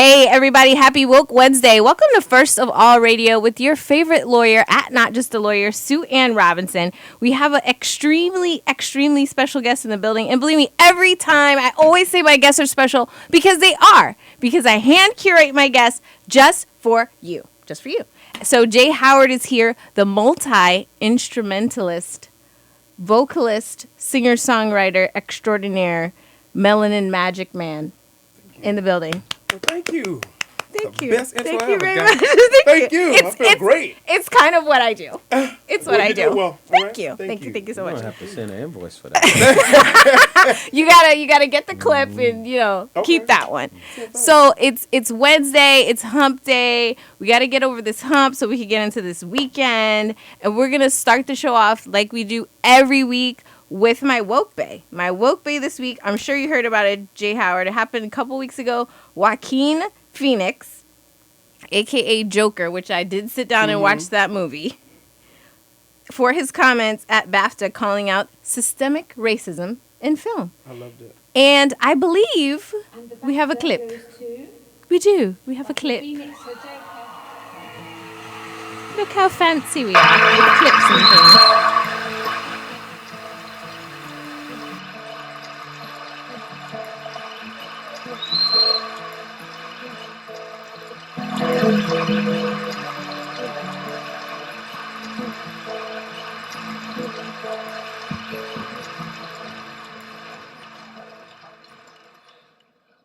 Hey, everybody. Happy Woke Wednesday. Welcome to First of All Radio with your favorite lawyer at Not Just a Lawyer, Sue Ann Robinson. We have an extremely special guest in the building. And believe me, every time I always say my guests are special because they are. Because I hand curate my guests just for you. Just for you. So Jhoward is here, the multi-instrumentalist, vocalist, singer-songwriter extraordinaire, melanin magic man in the building. Well, thank you. Thank you. Best intro Thank you ever, very guys. much. Thank you. I feel great. It's kind of what I do. It's what I do. Well, Thank you. Thank Thank you so You much. don't have to send an invoice for that. You gotta get the clip and keep that one. So it's Wednesday. It's Hump Day. We gotta get over this hump so we can get into this weekend. And we're gonna start the show off like we do every week with my Woke Bay. My Woke Bay this week. I'm sure you heard about it, Jhoward. It happened a couple weeks ago. Joaquin Phoenix, aka Joker, which I did sit down and watch that movie, for his comments at BAFTA calling out systemic racism in film. I loved it. And I believe we have a clip. We do. We have a clip. Look how fancy we are with clips and things.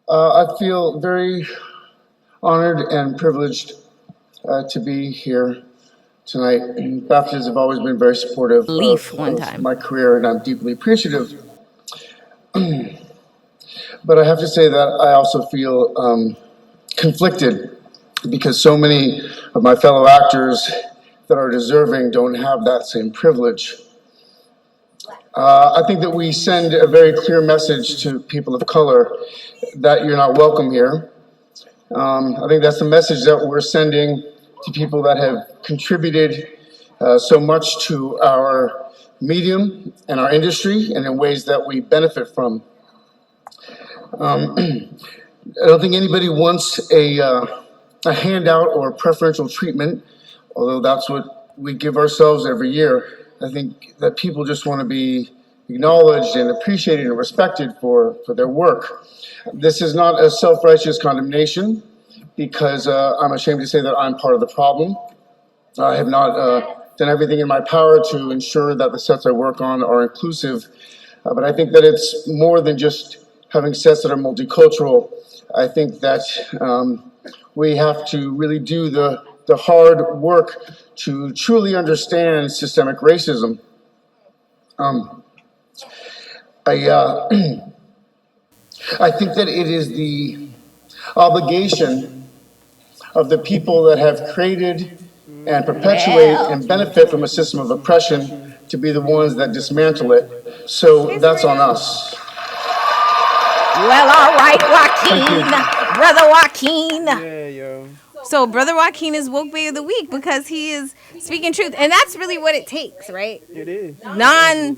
I feel very honored and privileged to be here tonight. Baptists have always been very supportive of my career, and I'm deeply appreciative. But I have to say that I also feel conflicted because so many of my fellow actors that are deserving don't have that same privilege. I think that we send a very clear message to people of color that you're not welcome here. I think that's the message that we're sending to people that have contributed so much to our medium and our industry and in ways that we benefit from. I don't think anybody wants a handout or preferential treatment, although that's what we give ourselves every year. I think that people just want to be acknowledged and appreciated and respected for their work. This is not a self-righteous condemnation because I'm ashamed to say that I'm part of the problem. I have not done everything in my power to ensure that the sets I work on are inclusive, but I think that it's more than just having sets that are multicultural. I think that we have to really do the hard work to truly understand systemic racism. I think that it is the obligation of the people that have created and perpetuate and benefit from a system of oppression to be the ones that dismantle it. So that's on us. Well, all right, Joaquin. Brother Joaquin. Yeah, yo. So Brother Joaquin is Woke Bay of the Week because he is speaking truth. And that's really what it takes, right? It is. Non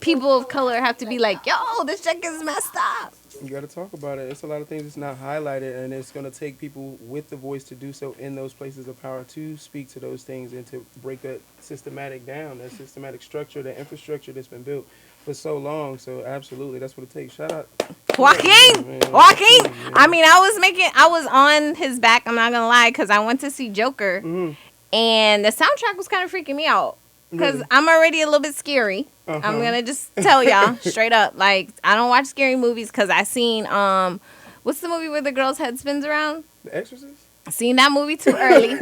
people of color have to be like, yo, this check is messed up. You got to talk about it. It's a lot of things that's not highlighted, and it's going to take people with the voice to do so in those places of power to speak to those things and to break that systematic down, that systematic structure, that infrastructure that's been built for so long. So absolutely, that's what it takes. Shout out. Joaquin. I mean, I was on his back, I'm not going to lie, because I went to see Joker, and the soundtrack was kind of freaking me out. Because I'm already a little bit scary. I'm going to just tell y'all straight up. Like, I don't watch scary movies because I seen, what's the movie where the girl's head spins around? The Exorcist? I seen that movie too early.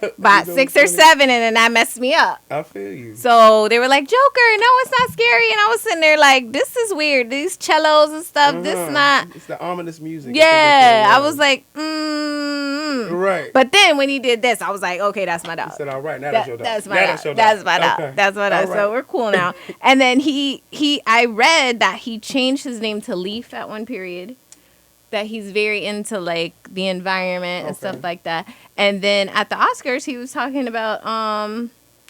About 6 or 7, and then that messed me up. I feel you. So they were like, Joker, no, it's not scary. And I was sitting there like, this is weird. These cellos and stuff, this not. It's the ominous music. Yeah. I was like, Right. But then when he did this, I was like, okay, that's my dog. I said, all right, now that's your dog. That's my dog. That's my dog. Okay. That's my dog. All right. So we're cool now. And then I read that he changed his name to Leaf at one period. That he's very into like the environment and stuff like that. And then at the Oscars, he was talking about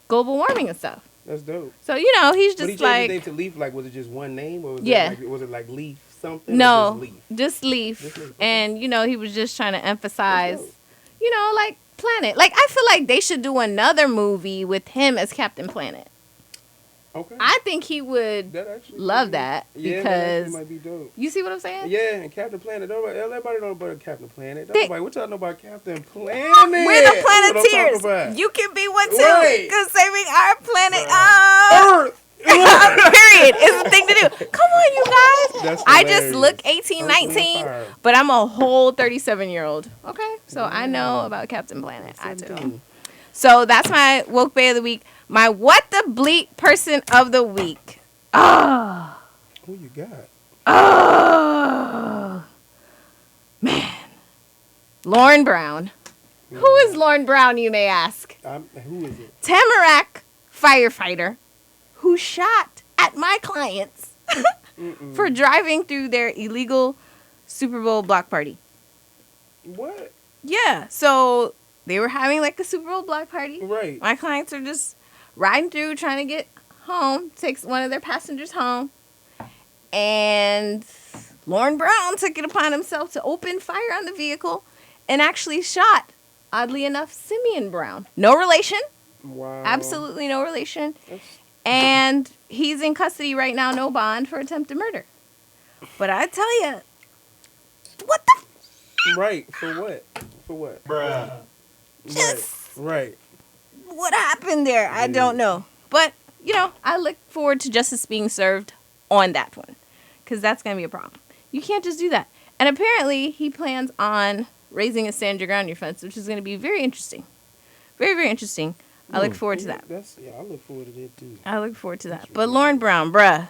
global warming and stuff. That's dope. So he's just But he changed like, his name to Leaf. Like, was it just one name, or was Yeah. was it like Leaf something? Or No, just leaf? just leaf. Just leaf, okay. And, he was just trying to emphasize, That's dope. like Planet. Like, I feel like they should do another movie with him as Captain Planet. Okay. I think he would That actually love might be- that Yeah, that because actually might be dope. you see what I'm saying? Yeah, and Captain Planet. Everybody know about Captain Planet. They- What y'all know about Captain Planet? We're the That's what I'm talking Planeteers. about. You can be one too. Right. Cause saving our planet. Earth. Period. Is the thing to do. Come on, you guys. That's I just hilarious. look 18, Earth, Wind, 19, Fire. but I'm a whole 37-year-old. Okay, so I know about Captain Planet. I do. 17. So that's my woke bay of the week. My what the bleep person of the week. Oh, Who you got? man, Lauren Brown. Who is Lauren Brown, you may ask? Who is it? Tamarack firefighter who shot at my clients for driving through their illegal Super Bowl block party. What? Yeah, so they were having like a Super Bowl block party. Right. My clients are just riding through, trying to get home, takes one of their passengers home, and Lauren Brown took it upon himself to open fire on the vehicle and actually shot, oddly enough, Simeon Brown. No relation. Wow. Absolutely no relation. That's- And he's in custody right now, no bond for attempted murder. But I tell you, what the Right. For what? For what? Bruh. Just- Right. what happened there? I don't know. But, I look forward to justice being served on that one. Because that's going to be a problem. You can't just do that. And apparently, he plans on raising a stand your ground your fence, which is going to be very interesting. Very, very interesting. I look forward to that. I look forward to that too. I look forward to that. But Lauren Brown, bruh,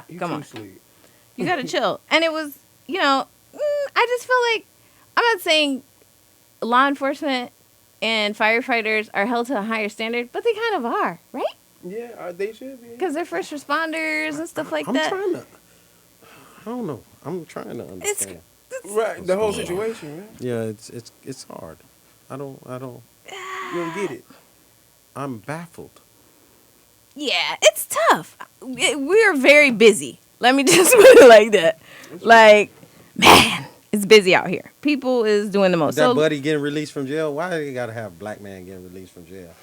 You come too on. sweet. You got to chill. And it was, I just feel like, I'm not saying law enforcement and firefighters are held to a higher standard, but they kind of are, right? Yeah, they should be. Because they're first responders and stuff like I'm that. trying to. I don't know. I'm trying to understand. Right. The whole situation, right? Yeah, it's hard. I don't. You don't get it. I'm baffled. Yeah, it's tough. We're very busy. Let me just put it like that. Like, man, it's busy out here. People is doing the most. That buddy getting released from jail. Why do you gotta have black man getting released from jail?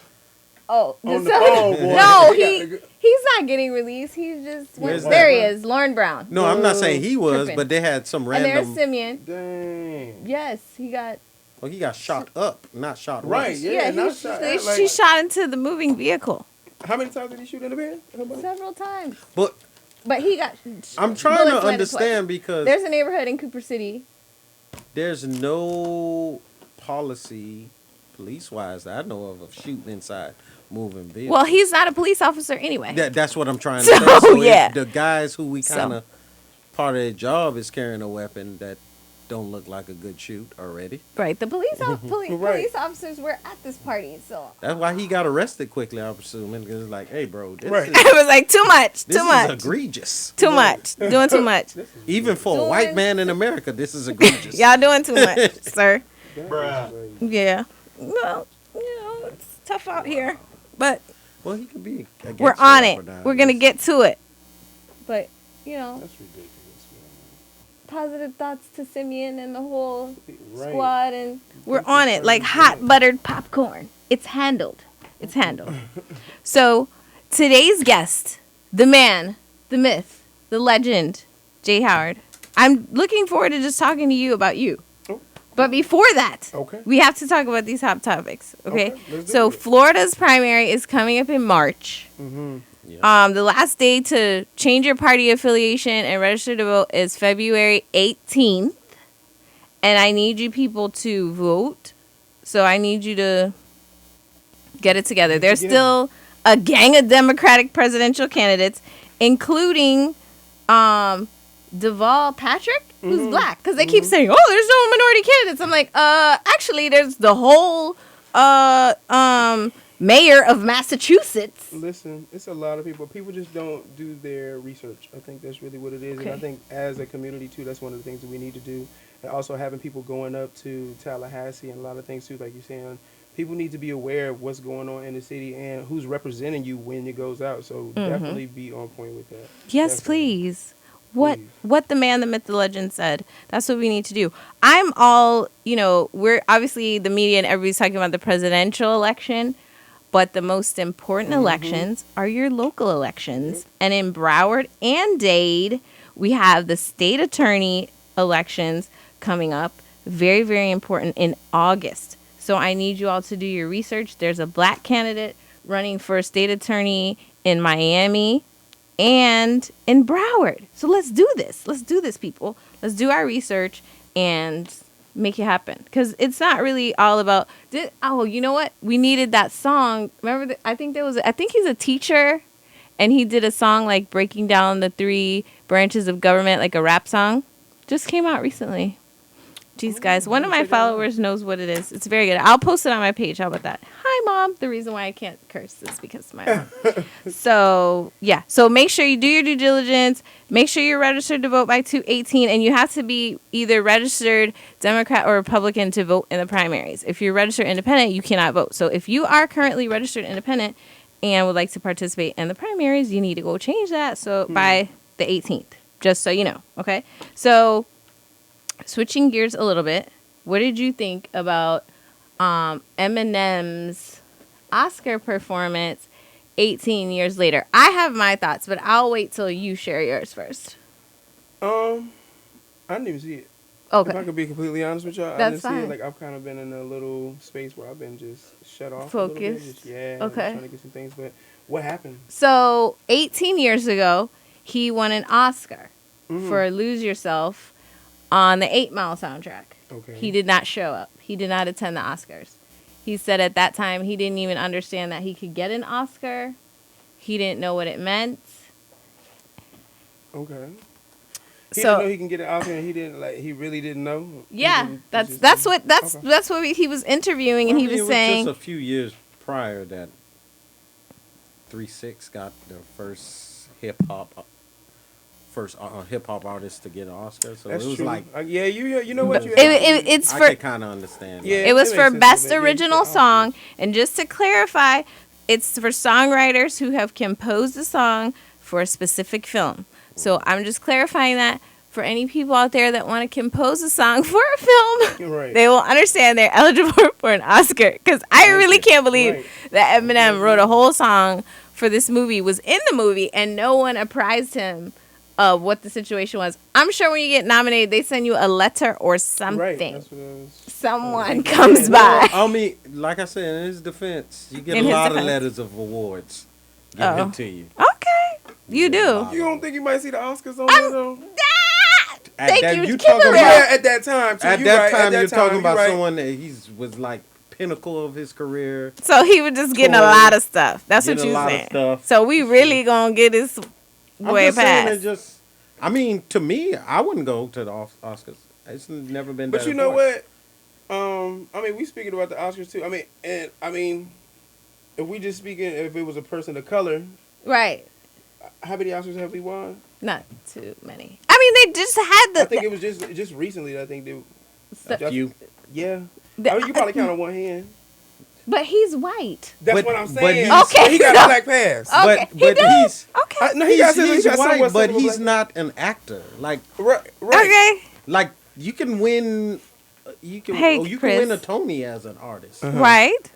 Oh, On the so- phone, boy. no, Yeah. he's not getting released. He's just Where's there. He that? is, Lauren Brown, No, I'm not saying he was, Tripping. but they had some and there's random. Simeon. Dang. Yes, he got. Well, he got shot up, not shot Right, once. yeah. he not was- shot, she shot into the moving vehicle How many times did he shoot in the bed? several times, But but he got. I'm trying bullets to landed understand twice. because There's a neighborhood in Cooper City. there's no policy, police-wise, that I know of shooting inside moving vehicles. Well, he's not a police officer anyway. That's what I'm trying to So, say. So yeah. if the guys who we So. kind of part of their job is carrying a weapon that don't look like a good shoot already. Right, the police Right. police officers were at this party, so That's why he got arrested quickly, I'm assuming. Because it's like, hey, bro, this, Right. is, it was like too much, this too is much, egregious. too much, doing too much. Even for a Doing- white man in America, this is egregious. Y'all doing too much, sir. Bruh. Yeah. Well, it's tough out here, but Well, he could be. against we're on you it. for that. We're gonna get to it. But That's ridiculous, positive thoughts to Simeon and the whole man. Right. squad, and we're on it like hot buttered popcorn. It's handled. It's handled. So today's guest, the man, the myth, the legend, Jhoward. I'm looking forward to just talking to you about you. Oh. But before that, Okay. we have to talk about these hot topics. Okay. Okay, let's do So it. Florida's primary is coming up in March. Mm-hmm. The last day to change your party affiliation and register to vote is February 18th. And I need you people to vote. So I need you to get it together. There's still a gang of Democratic presidential candidates, including Deval Patrick, who's black. Because they keep saying, oh, there's no minority candidates. I'm like, actually, there's the whole mayor of Massachusetts. Listen, it's a lot of people. People just don't do their research. I think that's really what it is. Okay. And I think as a community, too, that's one of the things that we need to do. And also having people going up to Tallahassee and a lot of things, too, like you're saying. People need to be aware of what's going on in the city and who's representing you when it goes out. So definitely be on point with that. Yes, Definitely. please. Please. what the man, the myth, the legend said. That's what we need to do. I'm all, we're obviously the media and everybody's talking about the presidential election, but the most important elections are your local elections. And in Broward and Dade, we have the state attorney elections coming up. Very, very important in August. So I need you all to do your research. There's a black candidate running for state attorney in Miami and in Broward. So let's do this. Let's do this, people. Let's do our research and make it happen. Because it's not really all about... you know what? We needed that song. Remember, I think he's a teacher, and he did a song like breaking down the 3 branches of government, like a rap song. Just came out recently. Jeez, guys, one of my followers knows what it is. It's very good. I'll post it on my page. How about that? Hi, Mom. The reason why I can't curse is because of my mom. So, yeah. So make sure you do your due diligence. Make sure you're registered to vote by 2/18. And you have to be either registered Democrat or Republican to vote in the primaries. If you're registered independent, you cannot vote. So if you are currently registered independent and would like to participate in the primaries, you need to go change that by the 18th. Just so you know. Okay? So... switching gears a little bit, what did you think about Eminem's Oscar performance 18 years later? I have my thoughts, but I'll wait till you share yours first. I didn't even see it. Okay. If I could be completely honest with y'all, I That's didn't see fine. it. Like, I've kind of been in a little space where I've been just shut off. Focused. A little bit. Just, Okay. just trying to get some things. But what happened? So 18 years ago, he won an Oscar for Lose Yourself on the 8 Mile soundtrack. Okay. He did not show up. He did not attend the Oscars. He said at that time he didn't even understand that he could get an Oscar. He didn't know what it meant. Okay. He didn't know he can get an Oscar, and he really didn't know. Yeah, that's what he was interviewing, and he was saying. Just a few years prior that 3-6 got the first hip hop artist to get an Oscar. So That's it was true. like, you know what you. It's I for can kind of understand. Yeah. That. it was it for makes sense best a bit. Yeah, original the song, Oscars. and just to clarify, it's for songwriters who have composed a song for a specific film. So I'm just clarifying that for any people out there that want to compose a song for a film, Right. they will understand they're eligible for an Oscar. Because I really can't believe that Eminem wrote a whole song for this movie, was in the movie, and no one apprised him of what the situation was. I'm sure when you get nominated, they send you a letter or something. Right. That's what it was. Someone comes by. I mean, like I said, in his defense, you get In a his lot of defense. letters of awards given to you. Okay, you do. You don't think you might see the Oscars on there though? Thank that, you. You Keep it talking real. about Yeah, at that time. Too. at You that right. time? At that You're talking about right. someone that was like pinnacle of his career. So he was just getting a Cool. lot of stuff. That's what Getting a you're lot of saying. stuff. So we really gonna get this I'm way just saying past. it just. I mean, to me, I wouldn't go to the Oscars. It's never been. But that you know important. what? I mean, we speaking about the Oscars too. I mean, if we just speaking, if it was a person of color, Right. how many Oscars have we won? Not too many. I mean, they just had the. I think it was just recently. That I think they. A few. Yeah. The- I mean, you probably count on one hand. But he's white. That's But- what I'm but saying. he's- Okay, He got so- a black pass. Okay, he but does? he's Okay. No, he got some- he's he got white, somewhat but similar he's black- not an actor. Like Right. Okay. like you can win. You can Hey, you Chris. can win a Tony as an artist. Right.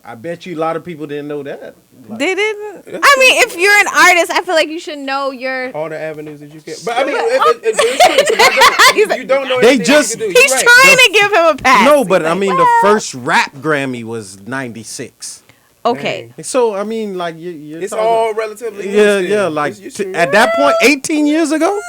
I bet you a lot of people didn't know that. Like, They didn't. I mean, if you're an artist, I feel like you should know your. All the avenues that you can. But I mean, it's true. You don't know They anything just- you can do. He's You're right. trying to give him a pass. no, but I mean the well. first rap Grammy was '96. Okay. So I mean, like you're It's talking- all relatively. yeah, new yeah. still. Like It's true. at that point, 18 years ago.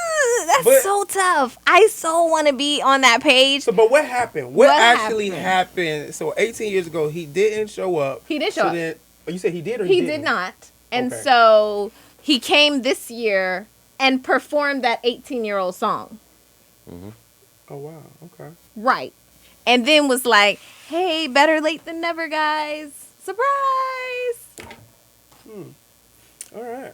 That's But- so tough. I so want to be on that page. So, but what happened? What What actually happened? happened? So, 18 years ago, he didn't show up. He did show So up. then, you said he did or He didn't? did not. And Okay. so he came this year and performed that 18-year-old song. Oh, wow. Okay. Right. And then was like, hey, better late than never, guys. Surprise. All right.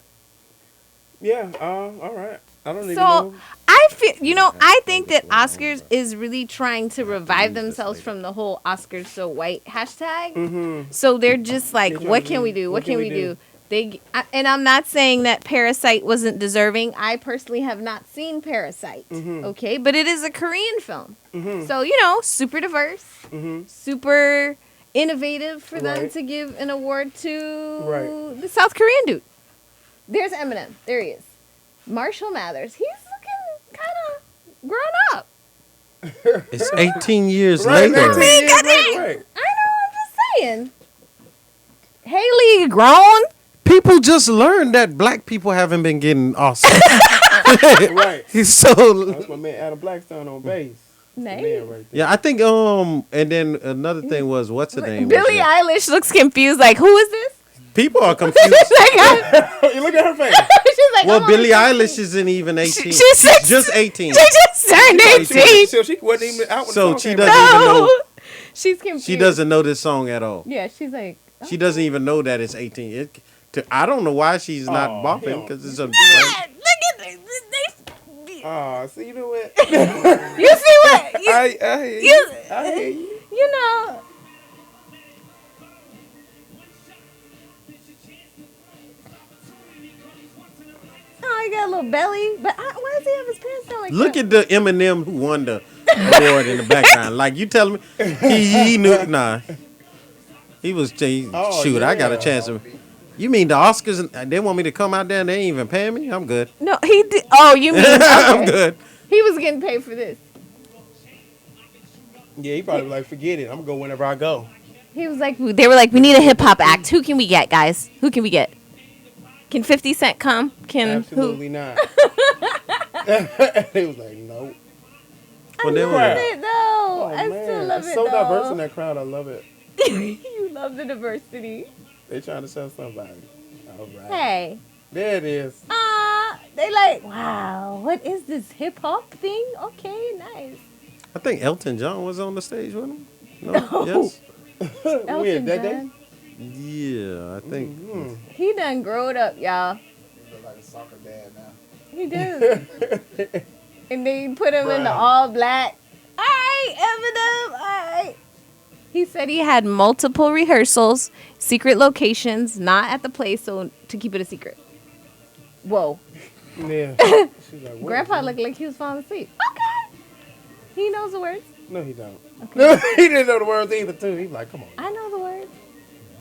Yeah. All right. I don't even So know. I feel, I think that Oscars is really trying to revive themselves from the whole Oscars so white hashtag. Mm-hmm. So they're just like, They're trying what to can do- we do? What can we do? And I'm not saying that Parasite wasn't deserving. I personally have not seen Parasite. Okay, but it is a Korean film, so super diverse, super innovative for them to give an award to the South Korean dude. There's Eminem. There he is. Marshall Mathers. He's looking kind of grown up. It's 18 years Right, later. 18 years goddamn. later, right. I know. I'm just saying. Haley grown. People just learned that black people haven't been getting Oscars. Right. So That's my man Adam Blackstone on bass. Nice. Man right there. yeah, I think and then another thing was what's her name? Billie Eilish looks confused. Like, who is this? People are confused. You look at her face. She's like, Well, I'm Billie only Eilish isn't even 18. she's six- just 18. She just turned 18. So she wasn't even out when So the song she came doesn't out. even know. She's confused. She doesn't know this song at all. Yeah, she's like. She doesn't even know that it's 18. I don't know why she's not Oh, bopping hell. because it's a. Look at this. Oh, see, you know what? You see what? I hear you. You- I hear you. You know. Oh, he got a little belly, but why does he have his pants down like Look that? at the Eminem who won the award in the background. Like you telling me he knew nah. He was Oh, shoot. I got a yeah. chance of. You mean the Oscars? They want me to come out there and they ain't even paying me? I'm good. No, he did. Oh, you mean I'm okay. good. He was getting paid for this. Yeah, he probably was like, forget it. I'm gonna go whenever I go. He was like, they were like, we need a hip hop act. Who can we get, guys? Who can we get? Can 50 Cent come? Can Absolutely not. He was like, nope. Well, I they love were- it though. Oh, I man. still love It's it so though. diverse in that crowd. I love it. You love the diversity. They trying to sell somebody. All right. Hey. There it is. They like, wow, what is this hip hop thing? Okay, nice. I think Elton John was on the stage with him. No? No. Yes? Weird, that day? John, Yeah, I think. he done growed up, y'all. He look like a soccer dad now. He does. And they put him in the all black. All right, Eminem, all right. He said he had multiple rehearsals, secret locations, not at the place, so to keep it a secret. Whoa. Yeah. She's like, what? Grandpa looked like he was falling asleep. Okay. He knows the words. No, he don't. No, he didn't know the words either, too. He's like, come on. I know the words.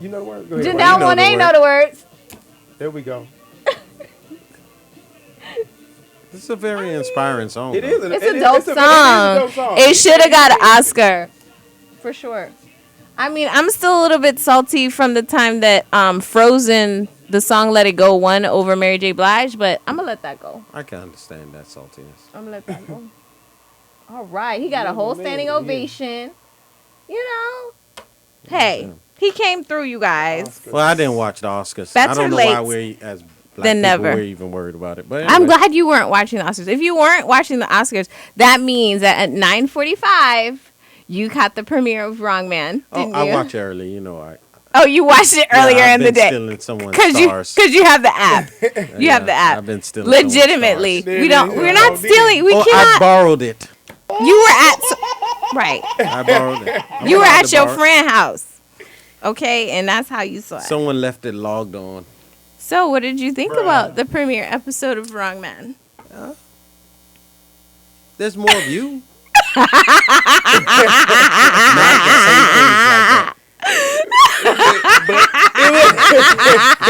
You know the words? Go ahead. Janelle Monáe know the words. There we go. This is a very inspiring song. It though. is. It's a dope song. It should have got an Oscar. For sure. I mean, I'm still a little bit salty from the time that Frozen, the song Let It Go, won over Mary J. Blige, but I'm going to let that go. I can understand that saltiness. I'm going to let that go. All right. He got a whole standing ovation. You know. Hey, he came through, you guys. Well, I didn't watch the Oscars. Better I don't know why late we as black than people never. we're even worried about it. But I'm anyway. glad you weren't watching the Oscars. If you weren't watching the Oscars, that means that at 9:45, you caught the premiere of Wrong Man, didn't I you? watch early. You know, Oh, you watched it earlier I've in the been day. stealing someone's Cause stars. you have the app. You have the app. I've been stealing someone's Legitimately, stars. we don't. We're not stealing. We I cannot. borrowed it. You were at right. I borrowed it. I'm You were allowed at to your borrow. friend's house. Okay, and that's how you saw it. Someone left it logged on. So, what did you think Bruh. about the premiere episode of Wrong Man? There's more of you. Not to say things like that.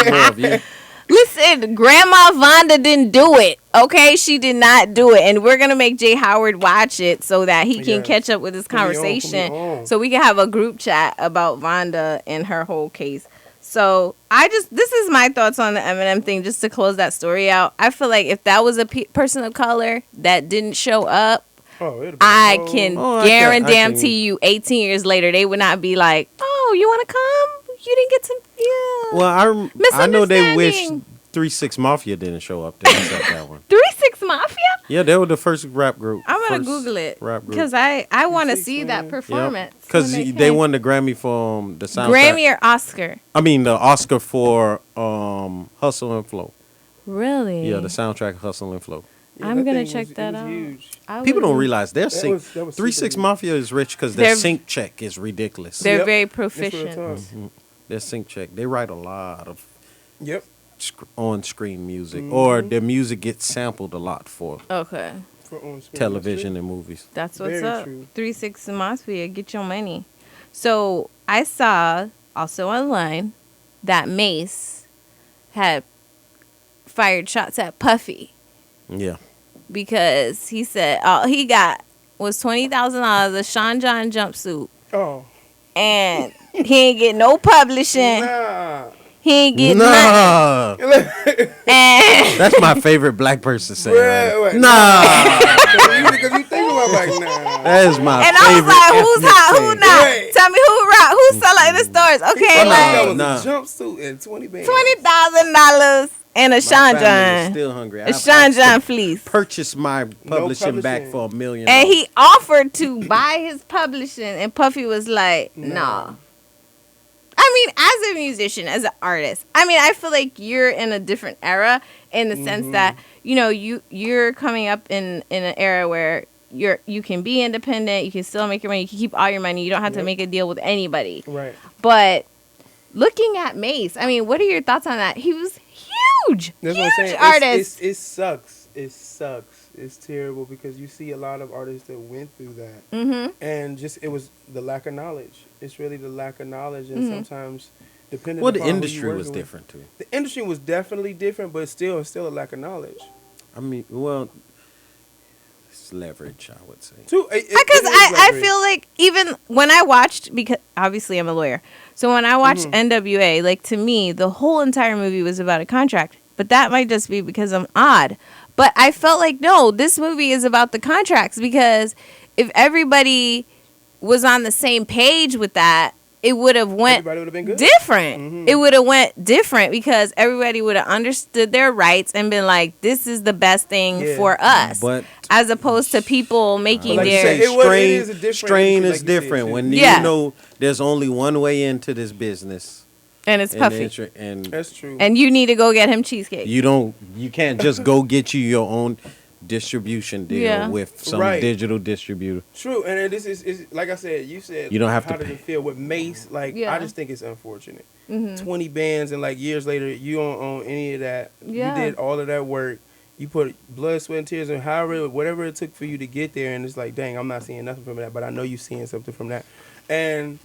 More of you. Listen, Grandma Vonda didn't do it. Okay, she did not do it, and we're gonna make Jhoward watch it so that he can Yes. catch up with this Put me on, put me conversation, on. so we can have a group chat about Vonda and her whole case. So this is my thoughts on the Eminem thing, just to close that story out. I feel like if that was a person of color that didn't show up, Oh, it'd be I a can Oh, I can- guarantee you 18 years later, they would not be like, oh, you want to come? You didn't get to, yeah. Well, I know they wish Misunderstanding. 3-6 Mafia didn't show up to accept that one. 3-6 Mafia? Yeah, they were the first rap group. I'm going to First Google it rap group. because I want to 3-6, see that man. performance. Because when they came. won the Grammy for the soundtrack. Grammy or Oscar? I mean, the Oscar for Hustle and Flow. Really? Yeah, the soundtrack of Hustle and Flow. Yeah, I'm that gonna thing check was- that it was out. Huge. People don't realize their That sync. was- that was 3-6 super Mafia is rich because their They're- sync check is ridiculous. They're Yep. very That's real proficient. tough. Their sync check. They write a lot of Yep. on-screen music, or their music gets sampled a lot for Okay. For on-screen. television and movies. That's what's Very up. true. 3-6 Mafia, get your money. So I saw also online that Mace had fired shots at Puffy Yeah. because he said all he got was $20,000 a Sean John jumpsuit, Oh. and he ain't get no publishing. Nah. He ain't get nothing. Nah. And That's my favorite black person saying. Right. Nah. Because you think about like, nah. That is my and I favorite. was like, who's ethnic hot, who thing. not? Right. Tell me who rock, who sell out in the stores. Okay, That like was Nah. a jumpsuit and 20 bands. $20,000 and a My Sean family is John, still hungry. a I've Sean asked John to fleece. purchase my publishing back publishing. for $1 million. And he offered to buy his publishing, and Puffy was like, nah. I mean, as a musician, as an artist, I mean, I feel like you're in a different era in the sense that, you know, you're coming up in an era where you can be independent, you can still make your money, you can keep all your money, you don't have to make a deal with anybody. Right. But looking at Mace, I mean, what are your thoughts on that? He was huge. That's huge what I'm saying. artist. It sucks. It sucks. It's terrible because you see a lot of artists that went through that. Mm-hmm. And just it was the lack of knowledge. It's really the lack of knowledge, and sometimes depending. Well, the upon who industry you're was working with- different too. The industry was definitely different, but still a lack of knowledge. I mean, well, it's leverage, I would say. Too, Because I feel like even when I watched, because obviously I'm a lawyer, so when I watched NWA, like to me, the whole entire movie was about a contract. But that might just be because I'm odd. But I felt like, no, this movie is about the contracts, because if everybody was on the same page with that, it would have went everybody would have been good. different. It would have went different because everybody would have understood their rights and been like, this is the best thing Yeah. for us. But As opposed to people making Like you their... said, it is a different strain industry, is like you said, different too. when Yeah. you know there's only one way into this business. and it's And Puffy. and That's true. And you need to go get him cheesecake. you can't just go get you your own distribution deal Yeah. with some Right. digital distributor. True, and this is like I said. You said You don't have how to does pay. it feel with Mace? Like Yeah. I just think it's unfortunate. 20 bands and like years later you don't own any of that. Yeah. You did all of that work. You put blood, sweat, and tears, and whatever it took for you to get there, and it's like, dang, I'm not seeing nothing from that, but I know you seeing something from that. And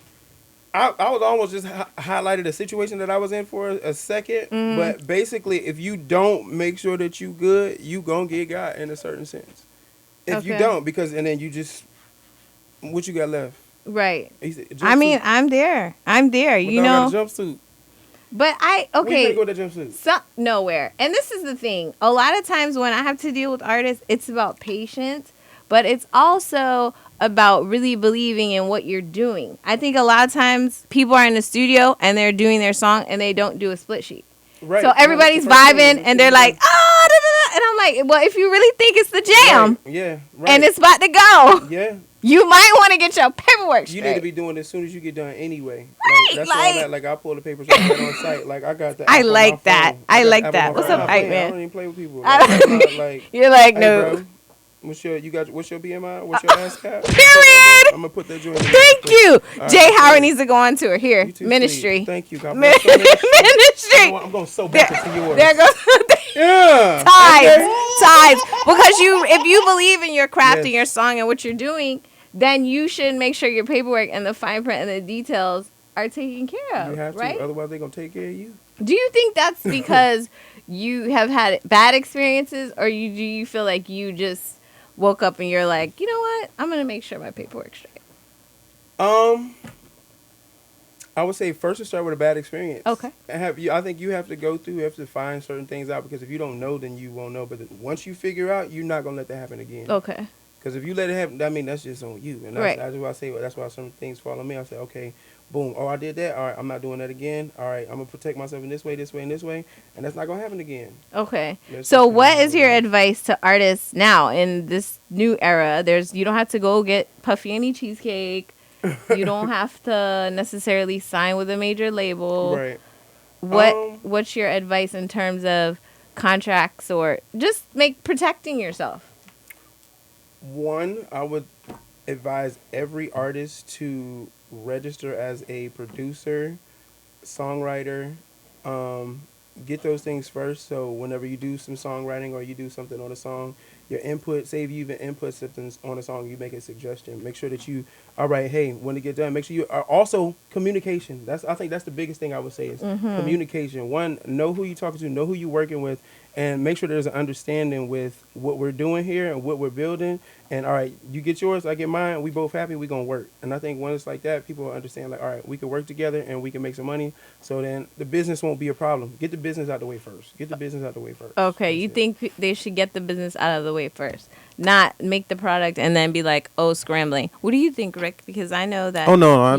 I was almost just highlighted a situation that I was in for a second, but basically, if you don't make sure that you good, you gonna get got in a certain sense. If you Okay. don't, and then you just, what you got left? Right. He said, I mean, jumpsuit. I'm there. You My know. dog got a jumpsuit. But Where you okay. think go with that jumpsuit? Nowhere. And this is the thing. A lot of times when I have to deal with artists, it's about patience, but it's also about really believing in what you're doing. I think a lot of times people are in the studio and they're doing their song and they don't do a split sheet. Right. So everybody's vibing and they're like, oh, da, da, da. And I'm like, well, if you really think it's the jam Right. Yeah. Right. and it's about to go, yeah. you might want to get your paperwork straight. You need to be doing it as soon as you get done anyway. Right, Like, that's like- all that. Like I pull the papers right on site. Like I got that. I like that. I like that. What's up, hype I man? don't even play with people. I Like, don't- I'm not, like, You're like, hey, no. bro, what's your BMI? What's your ass cap? Period. I'm gonna put that joint. in there. Thank you. All right, Jay Howard good. needs to go on tour. Here, You too, ministry. sweet. Thank you. God bless Ministry. your ministry. I'm gonna sew back into yours. There goes Yeah. tides. Because if you believe in your craft and Yes. your song and what you're doing, then you should make sure your paperwork and the fine print and the details are taken care of. You have to, right? otherwise they're gonna take care of you. Do you think that's because you have had bad experiences, or do you feel like you just woke up and you're like, you know what, I'm gonna make sure my paperwork's straight? I would say first to start with a bad experience. Okay. I think you have to go through. You have to find certain things out because if you don't know, then you won't know. But once you figure out, you're not gonna let that happen again. Okay. Because if you let it happen, I mean that's just on you. And Right. that's why I say that's why some things fall on me. I say, okay, boom. Oh, I did that. All right, I'm not doing that again. All right, I'm gonna protect myself in this way, this way, and this way, and that's not gonna happen again. Okay. That's So just what kinda is how it your is. advice to artists now in this new era? You don't have to go get Puffy any cheesecake. You don't have to necessarily sign with a major label. Right. What's your advice in terms of contracts or just protecting yourself? One, I would advise every artist to register as a producer, songwriter, get those things first. So whenever you do some songwriting or you do something on a song, your input, say if you even input something on a song, you make a suggestion. Make sure that you, all right, hey, when it get done, make sure you are also communication. I think that's the biggest thing I would say is communication. One, know who you're talking to, know who you're working with, and make sure there's an understanding with what we're doing here and what we're building. And all right, you get yours, I get mine. We both happy. We gonna work. And I think when it's like that, people will understand like, all right, we can work together and we can make some money. So then the business won't be a problem. Get the business out the way first. Get the business out the way first. Okay, you think they should get the business out of the way first, not make the product and then be like, oh, scrambling. What do you think, Rick? Because I know that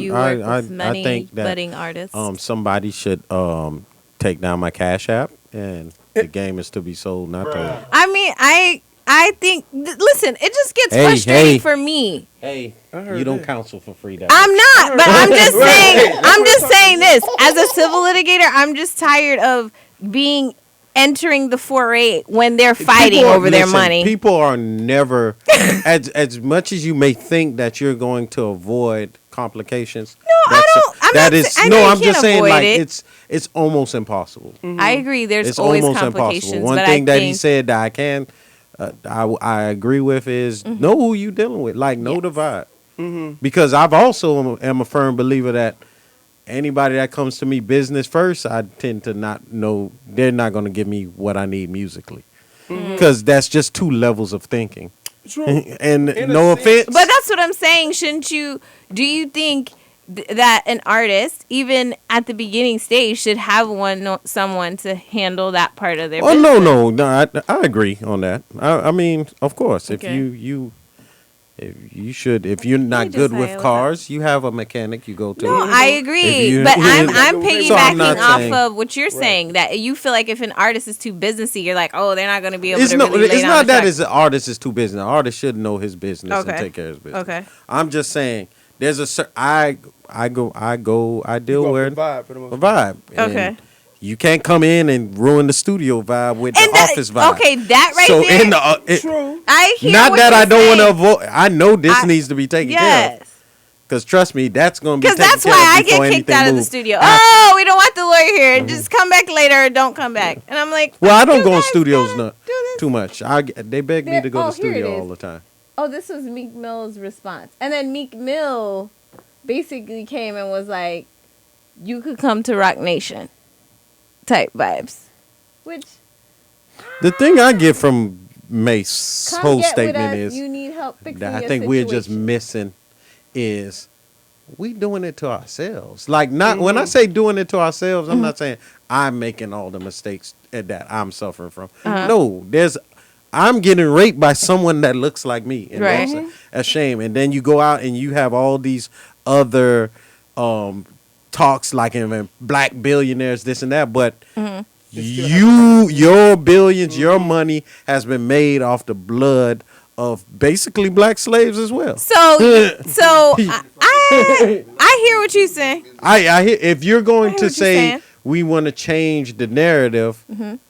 you work with many think that, budding artists. somebody should take down my Cash App, and the game is to be sold, not told. I mean, I think. Listen, it just gets frustrating for me. Hey, heard you don't that. counsel for free. I'm not, but I'm just saying. I'm just saying this as a civil litigator. I'm just tired of entering the foray when they're fighting over their money. People are never, as much as you may think that you're going to avoid complications. No, I don't. I'm just saying, like it's almost impossible. I agree. There's It's always almost complications. impossible. One but thing I that think, he said that I can, I agree with is know who you dealing with. Like know the vibe. Because I've also am a firm believer that anybody that comes to me business first, I tend to not know they're not going to give me what I need musically, because that's just two levels of thinking. True. And In a no sense. offense, But that's what I'm saying. Shouldn't you? Do you think that an artist, even at the beginning stage, should have someone to handle that part of their business? no, I agree on that. I mean, of course, Okay. if you should, if you're not just good say with it was cars, you have a mechanic you go to. No, I agree, If you- but I'm So I'm piggybacking not off saying- of what you're saying, that you feel like if an artist is too businessy, you're like, oh, they're not going to be able It's to no, really lay it's down not the that track. as an artist is too busy. An artist should know his business and Okay. take care of his business. Okay. I'm just saying, there's a I deal You with vibe for the most a vibe. And Okay. you can't come in and ruin the studio vibe with the office vibe. Okay, that right so there. in the True. I hear not what that you're I don't want to saying. avoid. I know this I- needs to be taken care of. Yes. Because trust me, that's going to be Because taken that's care why of I get before kicked anything out of the moves. studio. Oh, we don't want the lawyer here. Just come back later or don't come back. And I'm like, Well, I don't you go in guys studios gotta no, do this. too much. They beg me to go to the Here it studio is. all the time. Oh, this was Meek Mill's response. And then Meek Mill basically came and was like, you could come to Rock Nation type vibes. Which, The thing I get from Mace's come whole get with statement us. is You need help fixing that I your think we're just situation. missing is we doing it to ourselves. Like not when I say doing it to ourselves, I'm not saying I'm making all the mistakes that I'm suffering from. No, I'm getting raped by someone that looks like me, and Right. that's a shame. And then you go out and you have all these other talks like in black billionaires, this and that, but your billions, your money has been made off the blood of basically black slaves as well. So I hear what you're saying. I hear if you're going hear to what you're say saying. we want to change the narrative,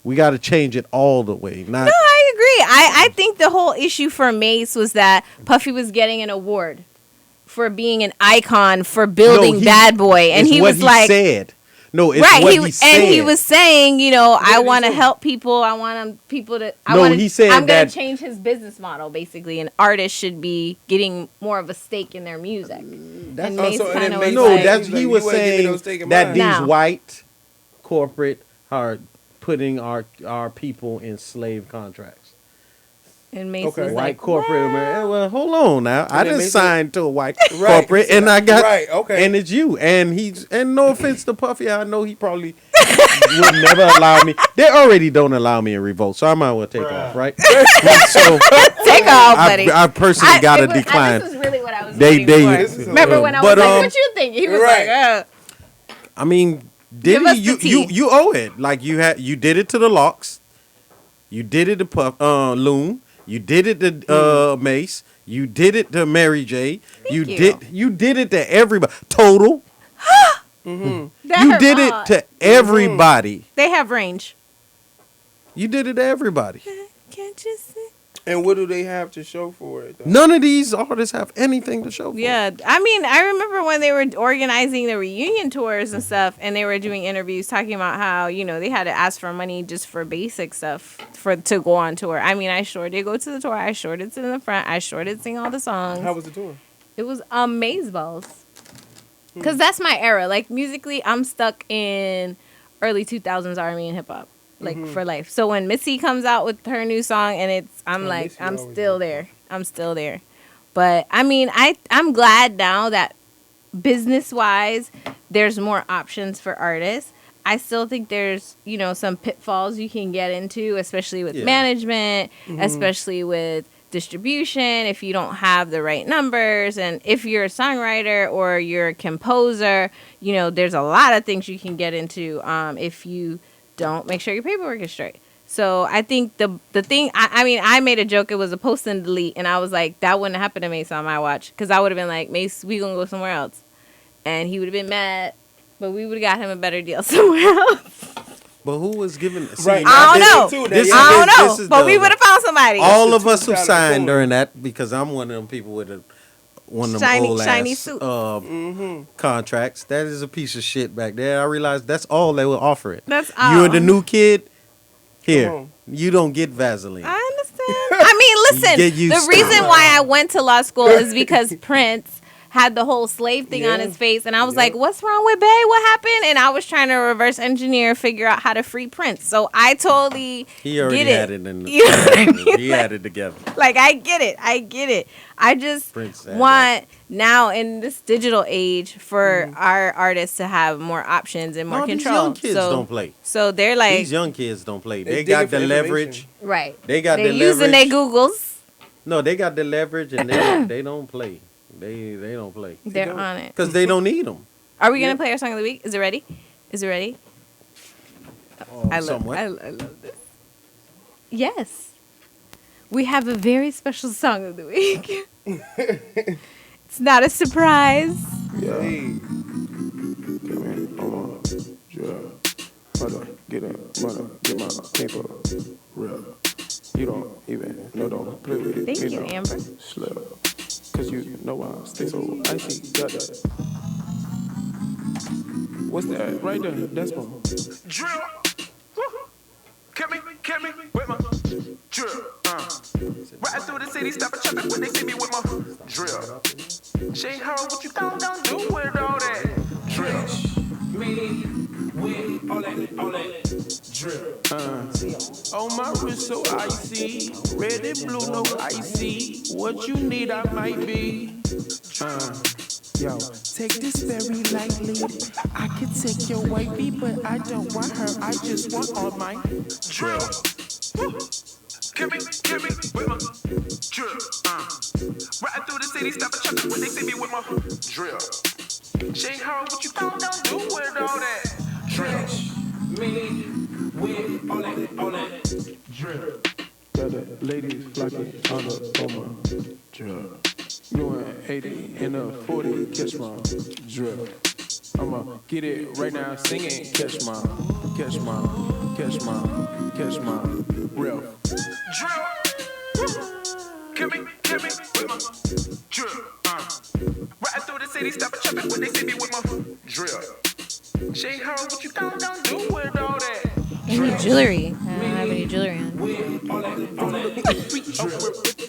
we got to change it all the way. Not No, I agree. I think the whole issue for Mace was that Puffy was getting an award for being an icon for building Bad Boy, and it's he what was like, said. No, it's right? what He he said. and he was saying, you know, I did he want to say? help people. I want people to. He said I'm going that- to change his business model, basically, and artists should be getting more of a stake in their music. And Mace so- and kind then of Mace- was No, like, that's He's like, he you was ain't give me no saying stake in that mine. these No. white corporate are putting our people in slave contracts. and Mace Okay. was White like, corporate America. Well, hold on now. I then didn't Mace sign to a white Right. corporate, and I got Right, okay. and it's you. And no offense to Puffy, I know he probably would never allow me. They already don't allow me in Revolt, so I might well take off, right? So take off, buddy. I personally got to decline. This is really what I was They- waiting they- for. This is Remember when I was But, like, "What you think?" He was Right. like, I mean, Give us Diddy, the you tea. you owe it. Like you did it to the Locks, you did it to Puff, Loon, you did it to Mace, you did it to Mary J. you. You did it to everybody. Total. That You hurt did my it heart. to everybody. They have range. You did it to everybody. Can't you see? And what do they have to show for it, though? None of these artists have anything to show for it. Yeah, I mean, I remember when they were organizing the reunion tours and stuff, and they were doing interviews talking about how, you know, they had to ask for money just for basic stuff to go on tour. I mean, I sure did go to the tour. I sure did sit in the front. I sure did sing all the songs. How was the tour? It was amazeballs. Because that's my era. Like, musically, I'm stuck in early 2000s R&B and hip-hop. Like, for life. So when Missy comes out with her new song, and I'm like, I'm still there. I'm still there. But, I mean, I'm glad now that business-wise, there's more options for artists. I still think there's, you know, some pitfalls you can get into, especially with management, especially with distribution, if you don't have the right numbers. And if you're a songwriter or you're a composer, you know, there's a lot of things you can get into if you don't make sure your paperwork is straight. So I think the thing, I mean, I made a joke, it was a post and delete, and I was like, that wouldn't happen to Mace on my watch, because I would have been like, Mace, we gonna go somewhere else. And he would have been mad, but we would have got him a better deal somewhere else. But who was giving? Right. I don't know. This I don't this know, is but the- we would have found somebody. All of us who $2,000 signed tour. during that, because I'm one of them people with one of them Shiny- old shiny ass suit. contracts. That is a piece of shit back there. I realized that's all they were offering. That's You all. and the new kid, Come here, on. you don't get Vaseline. I understand. I mean, Get listen, used the to reason it. why I went to law school is because Prince had the whole slave thing on Yeah. his face, and I was Yeah. like, what's wrong with Bay? What happened? And I was trying to reverse engineer, figure out how to free Prince. So I totally He already get it. had it in the, You know what I mean? he had it together. Like, I get it. I just Prince had want now in this digital age for our artists to have more options and more No, these control. young kids so, don't play. So they're like, These young kids don't play. They They got digging the for leverage. right. They got They're the using their leverage. Googles. No, they got the leverage, and they don't play. They don't play They're don't. on it. because they don't need them. Are we going to play our song of the week? Is it ready? Is it ready? I somewhat. love this. Yes. We have a very special song of the week. It's not a surprise. Hey. Come here. Hold on. Drill. Mother, get up. Mother, get my paper. Real. You don't even don't play with it. Thank you, know. Amber. Slow. Cause you know I stay so icy. Got that. What's that right there? That's my Drill. Get me with my drill. Riding through the city, stop and chopping when they see me with my drill. Shay, how what you don't do with all that drill? Me with all that drill. Oh, my wrist so icy. Red and blue, no icy. What you need, I might be. Yo, take this very lightly. I can take your wifey, but I don't want her. I just want all my Drill. Get me with my drill. Riding through the city, stop and chopping when they see me with my drill. Shay, how what you don't do with all that drill? Me with all that drill. Got the ladies flocking on the drill. Doing 80 in a 40, catch my drill. I'ma get it right now, sing it, catch my real. Drill. Get me with my drill. Riding through the city, stop and chopping when they see me with my drill. Shay, how what you don't do with all that Any jewelry? I don't have any jewelry on.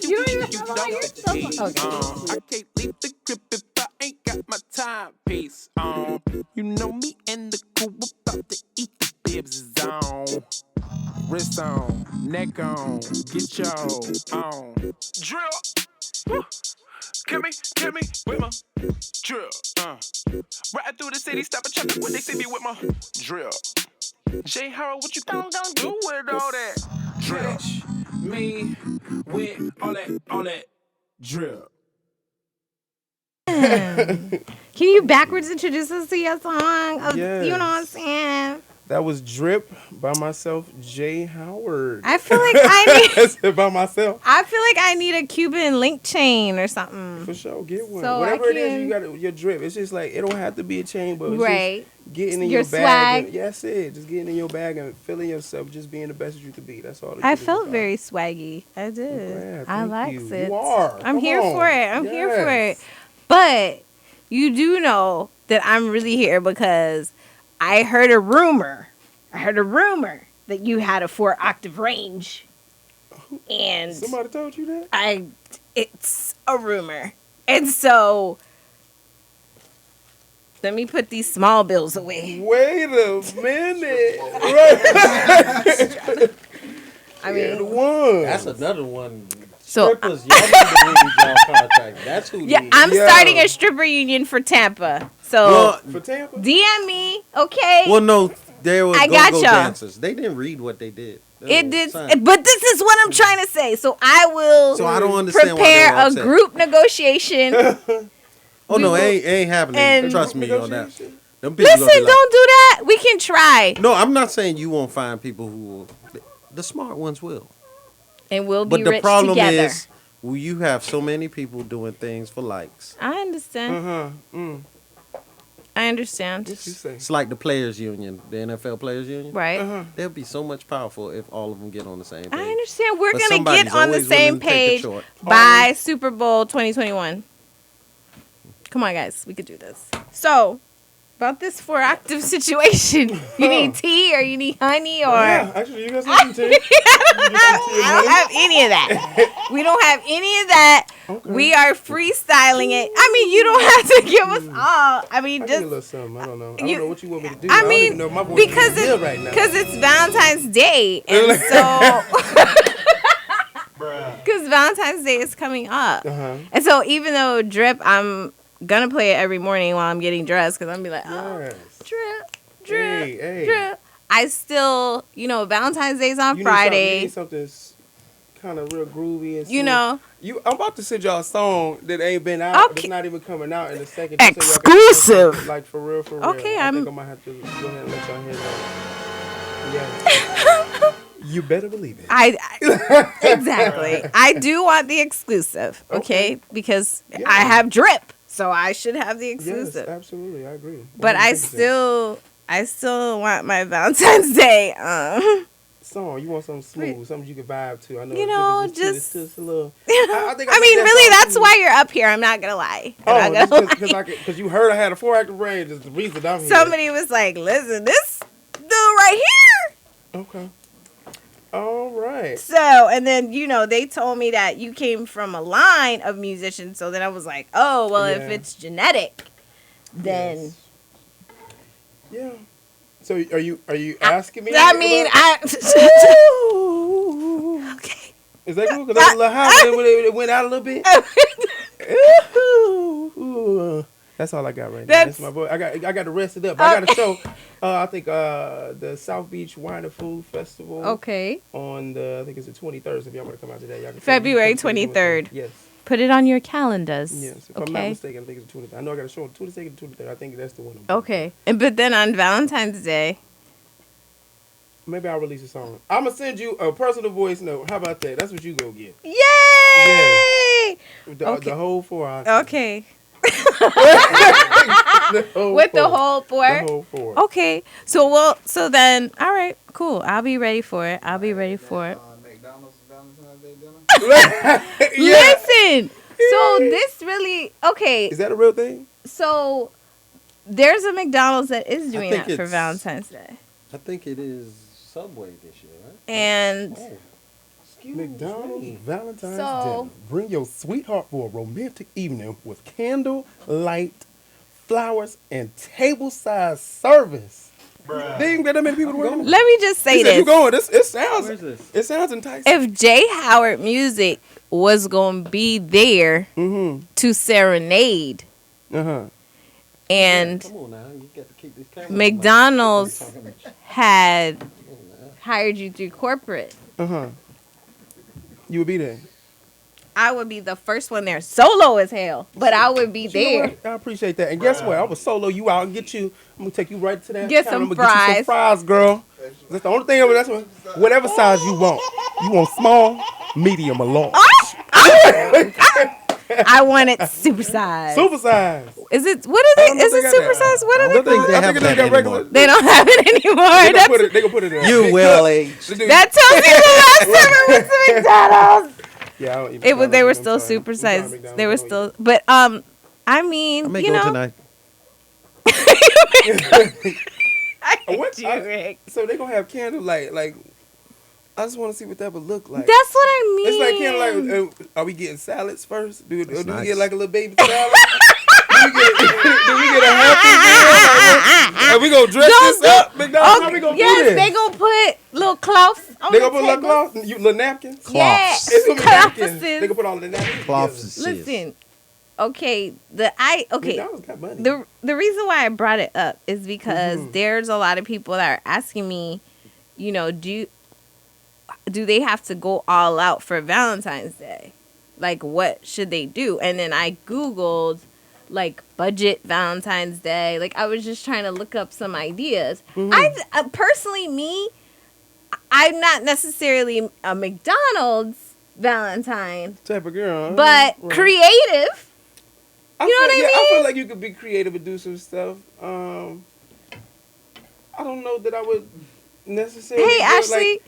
You don't even have all your stuff on. Okay. I can't leave the crib if I ain't got my timepiece on. You know me and the crew about to eat the bibs on. Wrist on, neck on, get your on. drill. Get me with my drill. Riding through the city, stop and chopping when they see me with my drill. Jay Howard, what you don't do with all that drill? Me with all that drill. Can you backwards introduce us to your song? Yes. You know what I'm saying? That was Drip by myself, Jhoward. I feel like I need. That's it by myself. I feel like I need a Cuban link chain or something. For sure, get one. So Whatever I it is, can- you got your drip. It's just like it don't have to be a chain, but it's Right. just getting in Your your bag. swag. And, yeah, that's it. Just getting in your bag and feeling yourself, just being the best that you could be. That's all. I felt very swaggy. I did. Yeah, I thank liked you. it. You are. I'm Come here on. for it. I'm here for it. Yes. But you do know that I'm really here because I heard a rumor. That you had a 4-octave range. And Somebody told you that? it's a rumor. And so let me put these small bills away. Wait a minute. Right. I Yeah, the mean, one. That's another one. so Strippers, y'all need to read y'all contract. That's who. yeah, needs- I'm Yo. starting a stripper union for Tampa. So Well, For Tampa? DM me, okay? well, no, they were I got go-go y'all. dancers. They didn't read what they did. It did, but this is what I'm trying to say. So I will So I don't understand why they prepare were a upset. group negotiation. Oh no, we it ain't happening. and- Trust me on that. Negotiation? Them people gonna Listen, be like- don't do that. We can try, No, I'm not saying you won't find people who will. The smart ones will. and we'll be But the rich problem together. is, well, you have so many people doing things for likes. I understand. Uh-huh. Mm. I understand. What you say? It's like the players union, the NFL players union. Right. Uh-huh. They'll be so much powerful if all of them get on the same page. I understand. We're But gonna somebody's get on the always willing same to take the page short. by Super Bowl 2021. Come on, guys, we could do this. So, about this 4-octave situation, you need tea or you need honey or Yeah, actually, you guys listen to it. I don't have any of that. We don't have any of that. Okay. We are freestyling it. I mean, you don't have to give us all. I mean, I need a just little something. I don't know. I you- don't know what you want me to do. I don't mean, even know if my voice is because real right now. it's Valentine's Day, and so because Valentine's Day is coming up, Uh-huh. and so even though Drip, I'm gonna play it every morning while I'm getting dressed because I'm gonna be like, oh, Yes. Drip, Hey. Drip. I still, Valentine's Day's on You Friday. need something kind of real groovy and You know, I'm about to send y'all a song that ain't been out. Okay. It's not even coming out in a second. just so y'all can Exclusive. listen, like for real, for real. Okay, I I'm- think I might have to go ahead and let y'all hear that. Yeah. You better believe it. I exactly. I do want the exclusive, okay? Because Yeah. I have Drip, so I should have the Yes, exclusive. absolutely. I agree. But I 100%. still want my Valentine's Day. Song, you want something smooth, something you can vibe to. I know. You know, it's just just a little. I think mean, that really, song that's too. why you're up here. I'm not gonna lie. I'm Oh, not gonna lie. because you heard I had a 4-octave range. Is the reason I'm here. Somebody was like, "Listen, this dude right here." Okay. All right. So, and then they told me that you came from a line of musicians. So then I was like, "Oh, well, if Yeah. it's genetic, then." Yes. Yeah. So are you asking me? I mean, Ooh. okay. Is that cool? Because that was a little high when it went out a little bit. Ooh. That's all I got right now. That's my voice. I got to rest it up. I got a show. I think the South Beach Wine and Food Festival. Okay. On the I think it's the 23rd. So if y'all want to come out today, y'all can. February come to the 23rd. Yes. Put it on your calendars. Yes. If I'm not Okay. mistaken, I think it's the 23rd. I know I got a show on the 22nd and 23rd. I think that's the one. Okay. But then on Valentine's Day. Maybe I'll release a song. I'm gonna send you a personal voice note. How about that? That's what you go get. Yay! Okay. The whole 4 hours. Okay. The whole With the four. whole The 4. whole 4. Okay. So then, all right, cool. I'll be ready for it. McDonald's Valentine's Day dinner. Yeah. Listen. So this really, okay. Is that a real thing? So there's a McDonald's that is doing think that for it's- Valentine's Day. I think it is Subway this year, right? And Oh, excuse McDonald's me. Valentine's So- dinner. Bring your sweetheart for a romantic evening with candle light, flowers, and table-side service. They even got that many people working. let me just say He said, you this. going? It sounds. Where's this? It sounds enticing. If Jay Howard Music was going to be there Mm-hmm. to serenade Uh-huh. and Come on now, you got to keep this camera. McDonald's had hired you through corporate, Uh-huh. You would be there. I would be the first one there, solo as hell, but I would be You know there. what? I appreciate that. And guess what? I will solo you out and get you. I'm gonna take you right to that. Get counter. some I'm gonna get you some fries, girl. That's the only thing. That's whatever size you want. You want small, medium, or large. I want it supersized. Super size. Is it? What is I it? don't know Is if it they got that. supersized? What I are don't they? think they I have think they that got regular. anymore. They don't have it anymore. They gonna put it in. You well aged. That tells me the last time I went to McDonald's. Yeah, I don't eat It was. They were McDonald's. still I'm sorry. supersized. I'm sorry, They were McDonald's. still. But I mean, I may you go know. tonight. I hate What? you, Rick. So they gonna have candlelight. Like, I just want to see what that would look like. That's what I mean. It's like candlelight. Are we getting salads first? Do we nice. get like a little baby salad? do we get a happy meal? Are we gonna dress this up, McDonald's? How we gonna do yes, this? they gonna put little cloths on They the gonna put little table. cloths, little napkins. Yes, It's gonna be napkins. cloths. They gonna put all the napkins. Cloths. together. Listen, okay, McDonald's got money. the reason why I brought it up is because Mm-hmm. there's a lot of people that are asking me, you know, do they have to go all out for Valentine's Day? Like, what should they do? And then I Googled, like, budget Valentine's Day. Like, I was just trying to look up some ideas. Mm-hmm. Personally, I'm not necessarily a McDonald's Valentine, type of girl. Huh? but Right. creative. I You know feel, what I yeah, I mean? feel like you could be creative and do some stuff. I don't know that I would necessarily. Hey, do it, Ashley. like,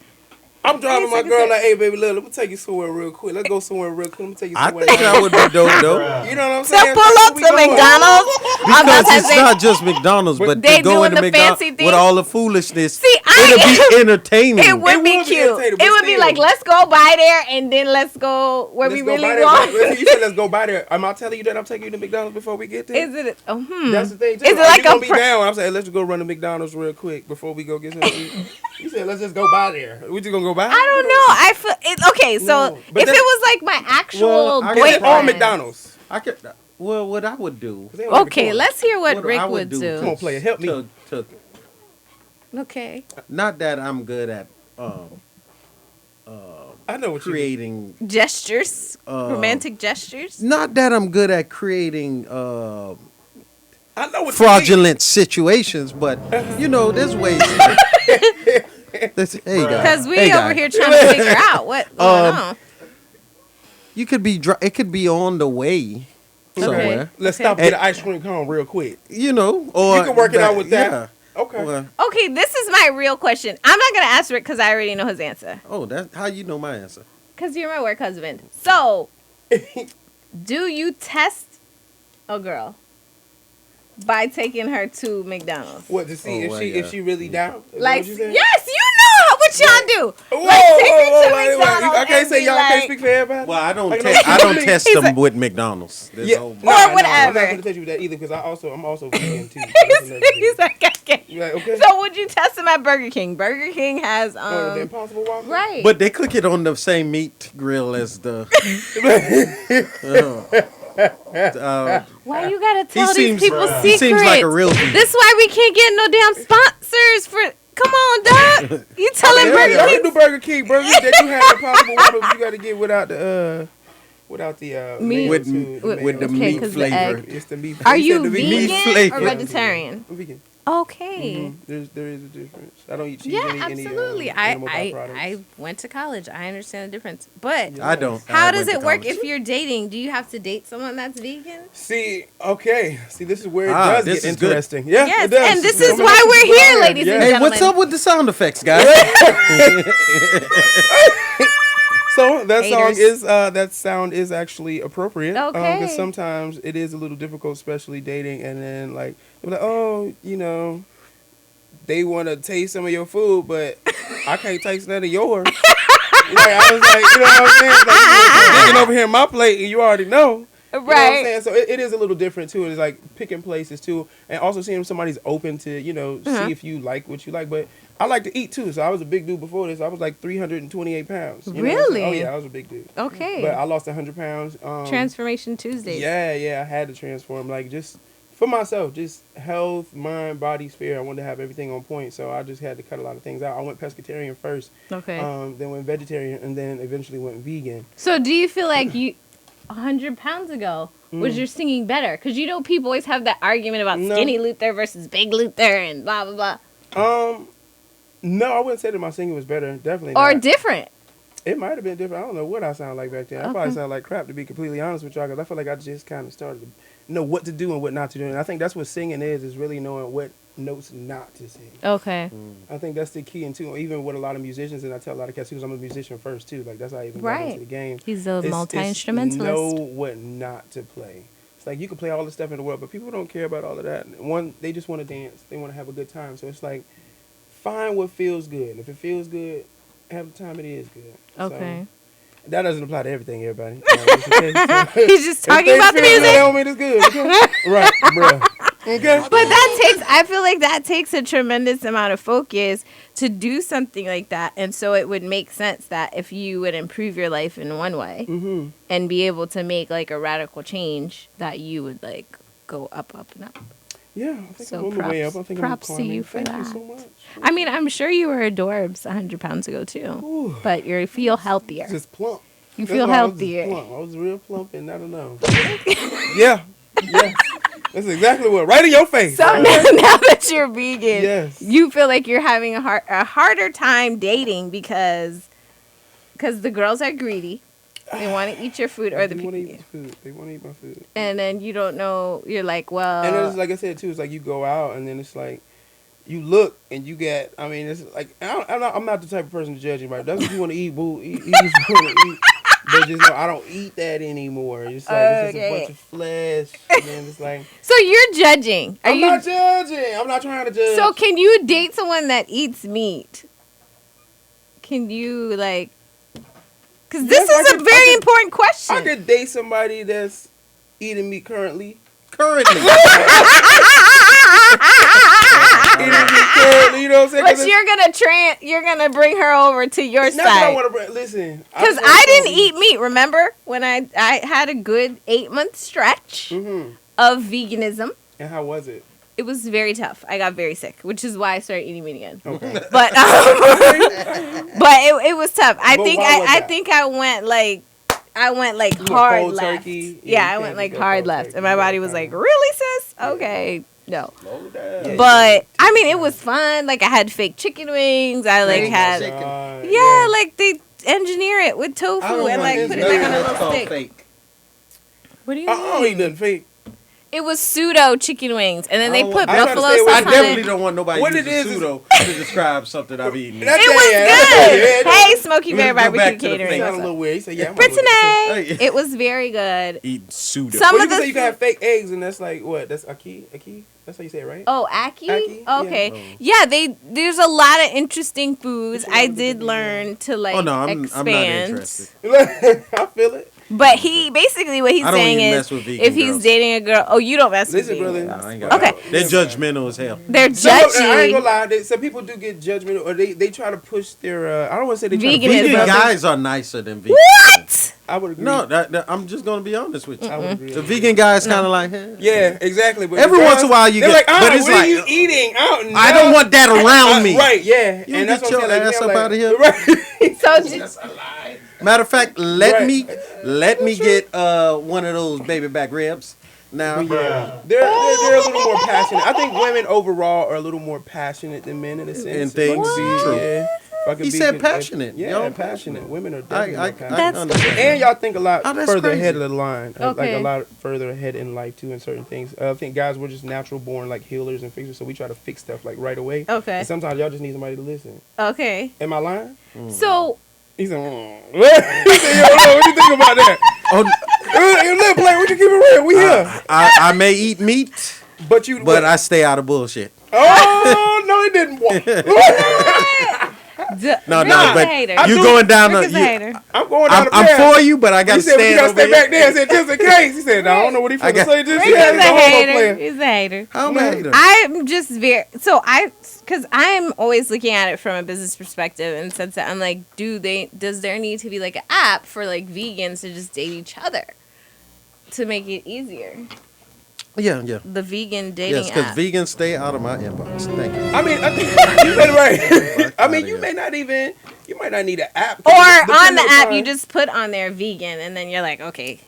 I'm driving my second, girl second. like, hey, baby, look, let me take you somewhere real quick. Let's go somewhere real quick. Let me take you I somewhere. think that would be dope, though. You know what I'm To saying? pull That's up where we to going. McDonald's on Because Valentine's it's Day. not just McDonald's, but They to go doing into the McDonald's fancy with thing? all the foolishness. See, it'll be entertaining. It would be would be cute. entertaining, It but would be still. like, let's go by there and then let's go where Let's we go really by there. want. You said let's go by there. Am I telling you that I'm taking you to McDonald's before we get there? Is it? That's the thing. Too. Is it Are like you gonna a be pr- down? I'm saying let's just go run to McDonald's real quick before we go get some food. You said let's just go by there. We just gonna go by? I don't know. I feel it. Okay, so No, but if it then- was like my actual Well, I Is guess it all boyfriend. McDonald's? I could. Well, what I would do. 'Cause they don't have Okay, McDonald's. let's hear what Rick I would to- do. Come on, player, help me. to- Okay. not that I'm good at I know what creating. Gestures, romantic gestures. Not that I'm good at creating I know what fraudulent situations, but you know, there's ways. Hey guys, Because we hey, over guys. here trying to figure out what going on. You could be. It could be on the way somewhere. Okay. Let's stop and get an ice cream cone real quick. You know, or You can work it out with that. Yeah. Okay. Well, Okay, this is my real question. I'm not gonna ask Rick because I already know his answer. oh, that's how you know my answer. Because you're my work husband. So, do you test a girl by taking her to McDonald's? What to see Oh, well, if she really down? Is that Like, what you saying? yes, you know what y'all do. Whoa, Like, take her whoa, to wait, wait. McDonald's I can't and say be y'all like- can't speak for everybody. Well, I don't. Like, I don't test He's them with McDonald's. There's Yeah, no- Or I'm whatever. not gonna test you with that either because I'm also vegan too. That's another thing. He's like, okay. You like, okay. So would you test him at Burger King? Burger King has The Impossible Whopper. right. But they cook it on the same meat grill as the. Why you gotta tell these seems- people he secrets? seems like a real vegan. This why we can't get no damn sponsors for. Come on, Doc. You telling Yeah, Burger y'all King? can do Burger King. Burger King, they do have Impossible Whopper, but you got to get without the Meat. mayo with too, with the Okay, meat 'cause the flavor. egg. It's the meat. Are he you said the meat vegan flavor. or vegetarian? I'm vegan. Okay. There is a difference. I don't eat cheese. Yeah, any absolutely. animal I byproducts. went to college. I understand the difference. But I don't. how I does went to it work college. if you're dating? Do you have to date someone that's vegan? See, okay. See, this is where it Ah, does this get is good. interesting. Yeah, Yes, it does. and this is Coming why up we're to here, the ladies and yeah. Hey, gentlemen. what's up with the sound effects, guys? So that Haters. that sound is actually appropriate. Okay. Because sometimes it is a little difficult, especially dating, and then like they're like, oh, they want to taste some of your food, but I can't taste none of yours. I was like, you know what I'm saying? Like, you're digging over here in my plate, and you already know. You know what I'm saying? So it is a little different too. It's like picking places too, and also seeing if somebody's open to see if you like what you like. But I like to eat too, so I was a big dude before this. I was like 328 pounds. You know what I'm saying? Really? Oh yeah, I was a big dude. Okay. But I lost 100 pounds. Transformation Tuesday. Yeah, I had to transform. Like just for myself, just health, mind, body, spirit. I wanted to have everything on point, so I just had to cut a lot of things out. I went pescatarian first, Okay. then went vegetarian, and then eventually went vegan. So do you feel like 100 pounds ago, was your singing better? Because you know people always have that argument about No. skinny Luther versus big Luther and blah, blah, blah. No, I wouldn't say that my singing was better. Definitely Or not. different. It might have been different. I don't know what I sound like back then. I probably sound like crap, to be completely honest with y'all, because I feel like I just kind of started to know what to do and what not to do. And I think that's what singing is really knowing what notes not to sing. Okay. I think that's the key into even with a lot of musicians, and I tell a lot of cats, because I'm a musician first too. Like that's how I even got Right. into the game. He's a It's multi-instrumentalist. know what not to play. It's like you can play all the stuff in the world, but people don't care about all of that. One, they just want to dance. They want to have a good time. So it's like, find what feels good. And if it feels good, have the time it is good. Okay. So, that doesn't apply to everything, everybody. He's just talking about the music. That don't mean it's good. Okay? Right, bruh. Okay. But I feel like that takes a tremendous amount of focus to do something like that. And so it would make sense that if you would improve your life in one way and be able to make like a radical change, that you would like go up, and up. Yeah, I think So I'm on the way up. I think props I'm to climbing. you for Thank that. you so much. I mean, I'm sure you were adorbs 100 pounds ago too, Ooh. but you feel healthier. Just plump. You That's feel why I was just healthier. plump. I was real plump and I don't know. Yeah. That's exactly what. Right in your face. So now that you're vegan, Yes. you feel like you're having a harder time dating because the girls are greedy. They want to eat your food, or They the want to people. eat food. They want to eat my food. And then you don't know. You're like, well, And it's like I said too. It's like you go out and then it's like you look and you get. I mean, it's like I'm not the type of person to judge anybody. That's what you want to eat, boo. Eat what you want to eat. But just know I don't eat that anymore. It's like it's just a bunch of flesh. And then it's like so you're judging. Are I'm you? not judging. I'm not trying to judge. So can you date someone that eats meat? Can you like? Because this Yes, is I a could- very I could- important question. I could date somebody that's eating meat currently. Currently. Eating meat currently. You know what I'm saying? But you're gonna bring her over to your Not that I side. want to bring. Listen. Because I didn't eat meat, remember? When I had a good 8-month stretch of veganism. And how was it? It was very tough. I got very sick, which is why I started eating meat again. Okay. But it was tough. I But think why was I that? think I went like went hard cold left. turkey? Yeah, Yeah, I you went can't like go hard cold left, turkey. and my body was like, "Really, sis? Okay, no." Slow down. Yeah. But I mean, it was fun. Like I had fake chicken wings. I like Fake had chicken. yeah, like they engineer it with tofu I don't and want like put it nothing like on a that's little called stick. fake. What do you I don't mean? eat nothing fake. It was pseudo chicken wings, and then they I put I try to buffalo stay away sauce from I on definitely it. don't want nobody What using it is pseudo to describe something I've eaten. That's It was good. Hey, Smoky We're Bear gonna go back Barbecue to the It fake. sounded a Catering. little weird. He said, "Yeah, I'm Brittany, Hey. it was very good. Eating pseudo. Some Well, of you can say the you can have fake eggs, and that's like what? That's aki. That's how you say it, right? oh, Aki? Aki, Okay. yeah. Yeah, there's a lot of interesting foods. There's a lot I of did different learn to like Oh no, I'm not expand. interested. I feel it. But he basically what he's I don't saying even is mess with vegan if he's girls. dating a girl, oh, you don't mess Listen, with vegan brother. girls. I ain't got Okay. They're judgmental as hell. They're I ain't gonna judgy. lie. Some people do get judgmental, or they try to push their. I don't want to say they try to Veganism. push Vegan their- guys are nicer than vegan. What? I would agree. No, I'm just gonna be honest with you. I would agree. The vegan guys kind of like, Yeah, exactly. But Every the once in a while you they're get- like, but it's what like- are you eating? I don't want that around me. Right? Yeah. You and get that's your what I'm saying, ass like, up yeah, outta here. Right. So Matter of fact, let Right. me get one of those baby back ribs. Now, Yeah. They're a little more passionate. I think women overall are a little more passionate than men in a sense. In things, If I could true. Yeah. If I could He be said con- passionate. Yeah, Y'all passionate. Women are definitely I more passionate. That's- understand. And y'all think a lot Oh, that's further crazy. ahead of the line. Like Okay. a lot further ahead in life too in certain things. I think guys we're just natural born like healers and fixers, so we try to fix stuff like right away. Okay. And sometimes y'all just need somebody to listen. okay. Am I lying? So He said, he said, yo, what you think about that? Oh, Hey, little play, what you keep it real? We here. I may eat meat, But you but I stay out of bullshit. Oh no, he didn't No, Rick no, is a but hater. you going down Rick the. is a hater. I'm going down the I'm path. for you, but I got He to said, but you stand gotta over stay back here. there. I said, just in case. He said, no, I don't know what he I finna got- say. Just Rick yeah, is he's a a homo hater. player. He's a hater. I'm a hater. I'm just because I'm always looking at it from a business perspective, and since I'm like, does there need to be like an app for like vegans to just date each other to make it easier? Yeah, yeah. the vegan dating Yes, because app. vegans stay out of my inbox. Thank you. I mean, I think you said it right. I mean, you might not need an app. Or 'cause on the depending app, upon- you just put on there vegan, and then you're like, okay,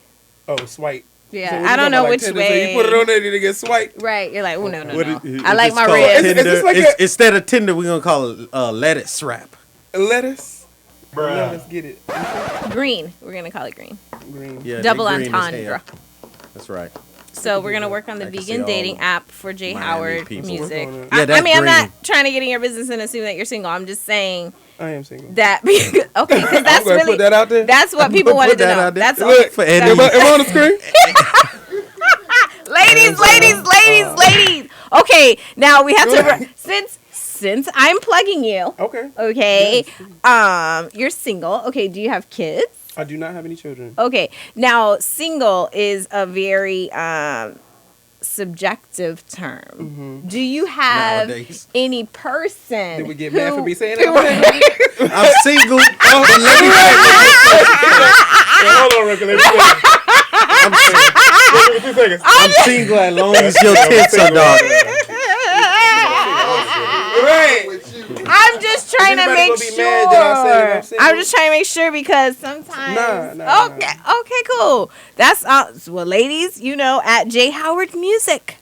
swipe. yeah, So what I you don't talking know about, which Tinder? So way. you put it on there, to get swiped. Right, you're like, oh no, What no. it- I like it's my called red. Is Tinder. this like Instead of Tinder, we're gonna call it lettuce wrap. Lettuce. Let's get it. Green. We're gonna call it green. Green. Yeah, Double they green as entendre. hell. That's right. So we're gonna work on the I can see vegan all dating the app for Jay Miami Howard people. music. Work on it. Yeah, I that's mean, I'm not green. trying to get in your business and assume that you're single. I'm just saying I am single. that okay, because I'm that's gonna really put that out there. that's what I'm people gonna wanted put to that know. out there. That's Look, for Eddie. am I on the screen? ladies. Okay, now we have to since I'm plugging you. Okay. Okay, Yes. you're single. Okay, do you have kids? I do not have any children. Okay, now single is a very subjective term. Do you have Nowadays. any person? Did we get who- mad for me saying that? I'm single. Hold on, Rick. Let me say it. 2 seconds. I'm single as long as your tits are dark. Right. I'm just trying to Anybody make gonna be mad that I said I'm sure. single? I'm just trying to make sure because sometimes. Nah. Okay, cool. That's well, ladies. At J Howard Music.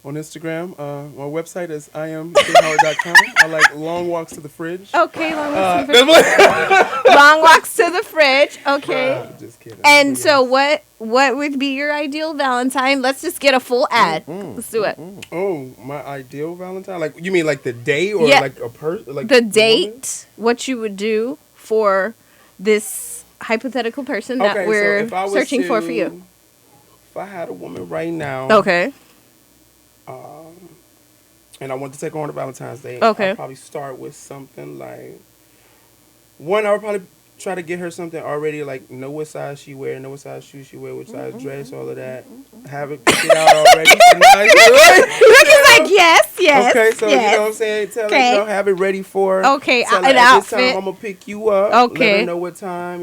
On Instagram, my website is iamjhoward.com. I like long walks to the fridge. Okay, long walks, to, That's what- the, long walks to the fridge. Okay. Just kidding. And Yeah. so, what would be your ideal Valentine? Let's just get a full ad. Let's do it. Oh, my ideal Valentine? Like, you mean like the day or Yeah. like a person? Like The woman? date. What you would do for this hypothetical person that Okay, so we're if I was searching for to- you. If I had a woman right now, Okay. and I want to take her on to Valentine's Day, Okay. I'd probably start with something like one. I would probably try to get her something already, like know what size she wear, know what size shoes she wear, which size dress, all of that. Have it picked it out already. Look, he's like, yes. Okay, so yes. you know what I'm saying? Tell Okay. her, have it ready for her. Okay, Tell her, an at this outfit. time, I'm gonna pick you up. Let Okay. her know what time.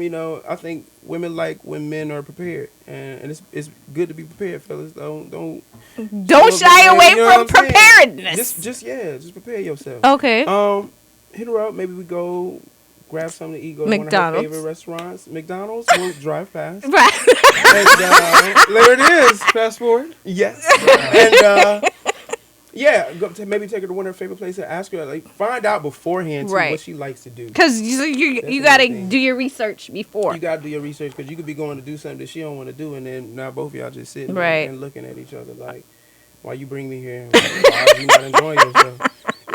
I think women like when men are prepared, and it's good to be prepared, fellas. Don't Shy away you know from what I'm saying? preparedness. Just prepare yourself. Okay. Hit her up. Maybe we go grab something to eat. Go to one of her McDonald's. favorite restaurants. McDonald's. We'll drive fast. Right. And there it is. Fast forward. Yes. And yeah, maybe take her to one of her favorite places. Ask her, like, find out beforehand too, Right. what she likes to do. Because you That's got to another thing. do your research before. You gotta do your research because you could be going to do something that she don't want to do, and then now both of y'all just sitting Right. and looking at each other like, "Why you bring me here? Why are you not enjoying yourself?"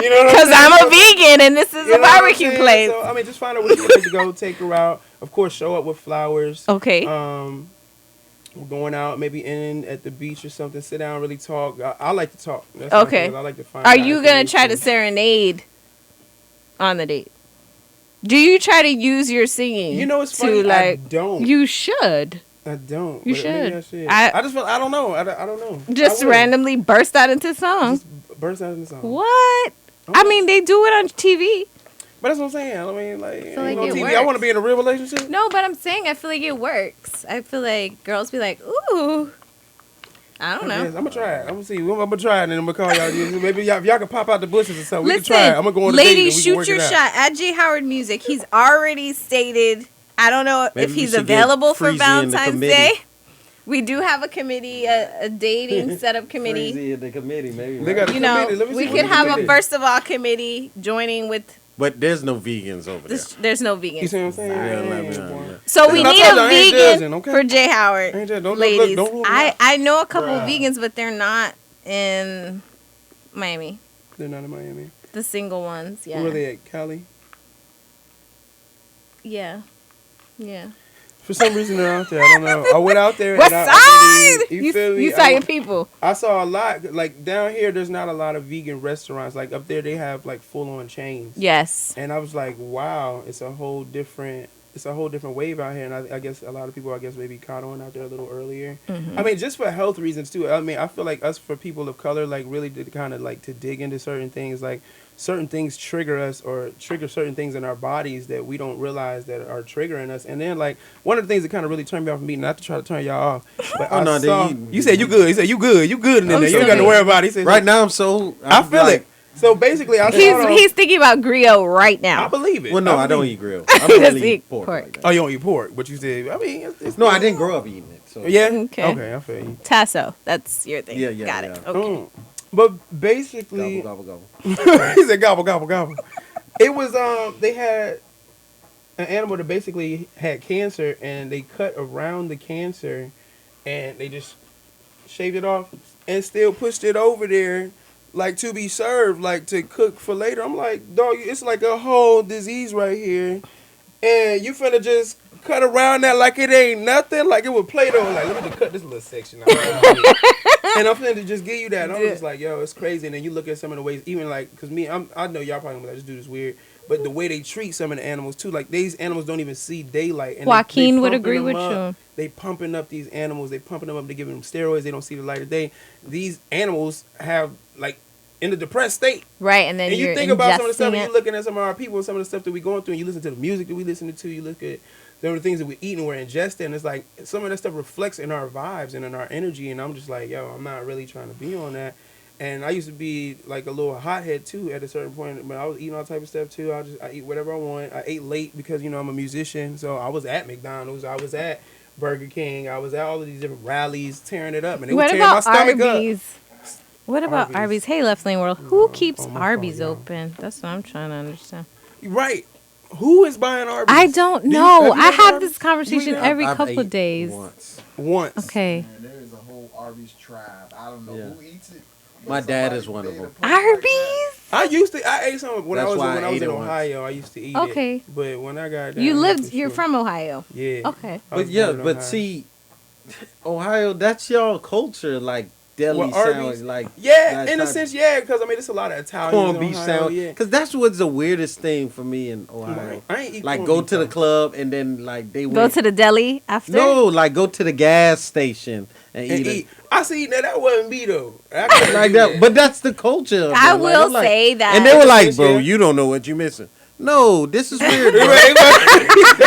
You know what Because saying? I'm a vegan and this is You a know what I'm barbecue saying? place. So I mean, just find out where she wants to go, take her out. Of course, show up with flowers. Okay. We're going out, maybe in at the beach or something. Sit down, really talk. I like to talk. That's my Okay. thing. I like to find. Are out you going to try to information. serenade on the date? Do you try to use your singing? You know, it's to, funny. I like, don't. You should. I don't. You but maybe should. I just feel. I don't know. I don't know. Just I will. randomly burst out into song. Just burst out in the song. What? Okay. I mean, they do it on TV. But that's what I'm saying. I mean, like, feel like on it TV, works. I want to be in a real relationship. No, but I'm saying I feel like it works. I feel like girls be like, ooh. I don't know. Yes, I'm gonna try it. I'm gonna see. I'm gonna try it, and then I'm gonna call y'all. Maybe if y'all can pop out the bushes or something. We can Listen, try it. I'm gonna go on a date and we ladies, can shoot work your it out. shot at J Howard Music. He's already stated. I don't know Maybe if we he's should get available for Freezy in the Valentine's committee. Day. We do have a committee, a dating setup committee. Crazy in the committee, maybe. They got a You know, committee. Let me we see could what have the a committee- first of all committee joining with But there's no vegans over there. this. There's no You vegans. see what I'm saying? Yeah. So we I need told you a I ain't vegan judging, okay? for J Howard, I ain't judging. Don't- ladies. don't rule me I know a couple Bruh. vegans, but they're not in Miami. They're not in Miami. The single ones, yeah, Where are they at? Cali. yeah. For some reason they're out there. I don't know. I went out there. West and Side. I really, you feel me? You saw your people. I saw a lot. Like down here, there's not a lot of vegan restaurants. Like up there, they have like full on chains. Yes. And I was like, wow, it's a whole different it's a whole different wave out here, and I guess a lot of people, maybe caught on out there a little earlier. Mm-hmm. I mean, just for health reasons too. I mean, I feel like us, for people of color, like really to kind of like to dig into certain things, like certain things trigger us or trigger certain things in our bodies that we don't realize that are triggering us. And then like one of the things that kind of really turned me off from me, not to try to turn y'all off, but I saw, you said you good. He said you good in there. You don't got to worry about it. He said, Right now, I'm so I feel like, it. So basically, I saw He's thinking about griot right now. I believe it. Well, no, I don't believe eat grill. I don't doesn't really eat eat pork. pork. Like Oh, that. you don't eat pork, but you said, I mean, it's No, I didn't grow up eating it. So Yeah. Okay. I feel you. Tasso, that's your thing. Yeah, Got it. yeah. Okay. But basically, Gobble, gobble, he said gobble gobble gobble. It was they had an animal that basically had cancer, and they cut around the cancer, and they just shaved it off and still pushed it over there, like to be served, like to cook for later. I'm like, dog, it's like a whole disease right here, and you finna just cut around that like it ain't nothing, like it was Play-Doh. Like, let me just cut this little section out. And I'm finna just give you that. And I'm just like, yo, it's crazy. And then you look at some of the ways, even like, because I know y'all probably gonna be like, this dude is weird, but the way they treat some of the animals too, like these animals don't even see daylight. And Joaquin they would pumping agree them with up. you. They pumping up these animals. They pumping them up. They giving them steroids. They don't see the light of day. These animals have like in a depressed state. Right, and then And you're you think about some of the stuff, ingesting and it. you're looking at some of our people, some of the stuff that we going through, and you listen to the music that we listen to, you look at some of the things that we eat and we're ingesting, and it's like some of that stuff reflects in our vibes and in our energy, and I'm just like, yo, I'm not really trying to be on that. And I used to be like a little hothead too at a certain point, but I was eating all type of stuff too. I eat whatever I want. I ate late because, you know, I'm a musician, so I was at McDonald's, I was at Burger King, I was at all of these different rallies tearing it up, and they were What tearing my about stomach Arby's? up. What about Arby's. Arby's? Hey, Left Lane World. Who keeps my Arby's fault, y'all. open? That's what I'm trying to understand. Right. Who is buying Arby's? I don't Do you- know. have you I had have Arby's? this conversation You ain't every I've couple ate days. Once. Okay. Man, there is a whole Arby's tribe. I don't know Yeah. who eats it. My but dad somebody is one of made a them. post like Arby's? I ate some when I That's was why when I I was ate in it once. Ohio. I used to eat Okay. it. But when I got down You here, lived. for You're sure. from Ohio. Yeah. Okay. I was But yeah, born in but Ohio. see, Ohio, that's y'all culture, like deli Well, Arby's- sandwich, like Yeah, that in a type- sense, yeah, because I mean, it's a lot of Italians corned in beef Ohio, sandwich. yeah. Because that's what's the weirdest thing for me in Ohio. Right. I ain't eat Like corned go beef, to the though. club and then like they Go went, to the deli after. no, like go to the gas station and and eat it. eat. I see that wasn't me though. I couldn't Like do that, but that's the culture. of I it. Like, will I'm like- say that. And they were like, "Bro, Yeah. you don't know what you missing." No, this is weird. Bro.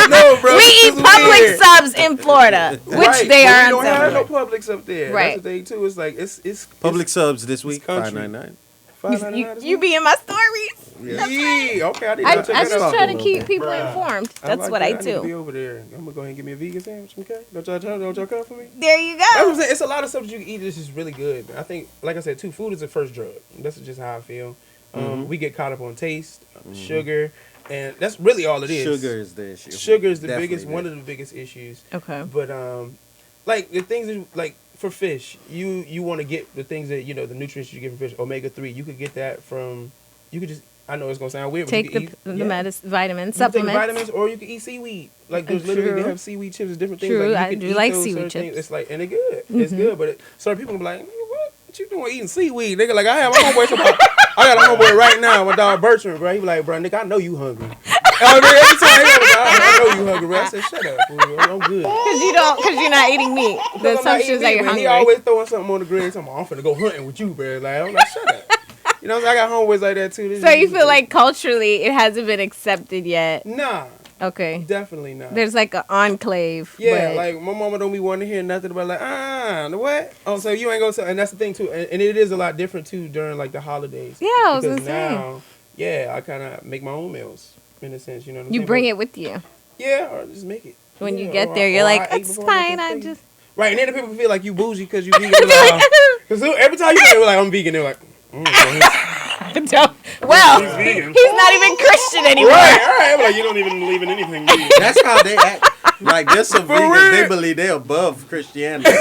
No, bro. we this eat is public weird. subs in Florida, which Right, they but are we don't have no on Publix up there. Right. That's the thing too. It's like it's Public subs this week, country. $5.99. You, you be in my stories. Yeah. Okay, I need to I go check I that just out. try to little keep bit. people Bruh. informed. I That's like what that. I need to be do. over there. I'm gonna go ahead and give me a vegan sandwich, okay? Don't y'all come for me? There you That's what go. I'm saying. It's a lot of stuff that you can eat that's just really good. I think, like I said, too, food is the first drug. That's just how I feel. We get caught up on taste, sugar, and that's really all it is. Sugar is the issue. Sugar is the Definitely biggest, there. one of the biggest issues. Okay. But like the things that, like for fish, you want to get the things that, you know, the nutrients you get from fish, omega-3. You could get that from. You could just. I know it's gonna sound weird. But Take you the could eat, medicine, vitamins, you can take supplements. vitamins, or you can eat seaweed. Like there's literally True. they have seaweed chips and different things. True, Like, I you can do eat like those seaweed certain things. chips. It's like, and it's good. It's good, but certain people be like, "Nigga, what you doing eating seaweed? Nigga, like I have my homeboy. I got a homeboy right now, my dog Bertrand, bro. He be like, bro, nigga, I know you hungry. Every time he was like, I know you hungry, bro. I said, shut up, fool. I'm good. Because you're not eating meat. The I'm not assumption eating is that meat, you're man. hungry. He always throwing something on the grill. Talking about, I'm finna go hunting with you, bro. Like, I'm like, shut up. You know what I'm saying? I got homeboys like that too. So you feel like culturally it hasn't been accepted yet? Nah, Okay. definitely not. There's like an enclave. Yeah, but- like my mama don't be wanting to hear nothing about like what? Oh, so you ain't gonna say, and that's the thing too, and it is a lot different too during like the holidays. Yeah, I was because gonna say. now, yeah, I kind of make my own meals in a sense. You know what I'm You saying? bring But- it with you. Yeah, or just make it. When you Yeah, get or- there, you're or I like, ate it's before I make fine. it I for you. just. Right, and then the people feel like you bougie because you vegan. Because every time you say like I'm vegan, they're like, Well, He's vegan. he's not even Christian anymore. right. I'm like, you don't even believe in anything. Do you? That's how they act. Like they're so vegan, real. they believe they're above Christianity.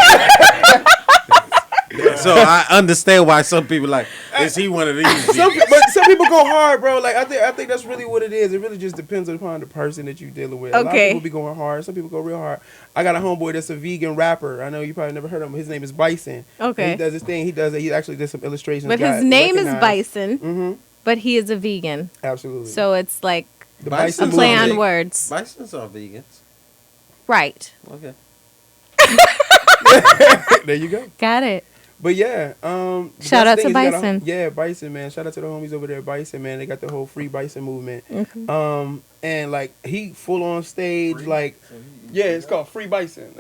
So I understand why some people like, is he one of these? But some people go hard, bro. Like I think that's really what it is. It really just depends upon the person that you're dealing with. A lot of Okay. people be going hard. Some people go real hard. I got a homeboy that's a vegan rapper. I know you probably never heard of him. His name is Bison. Okay. And he does his thing. He actually did some illustrations. But got his name is recognized. Bison, Mm-hmm. but he is a vegan. Absolutely. So it's like The Bison bison Play movement. on words. Bisons are vegans. Right. Okay. There you go. Got it. But yeah, Shout out best to thing is they got Bison. yeah, Bison, man. Shout out to the homies over there, at Bison, man. They got the whole free Bison movement. And like he full on stage, like yeah, it's called Free Bison.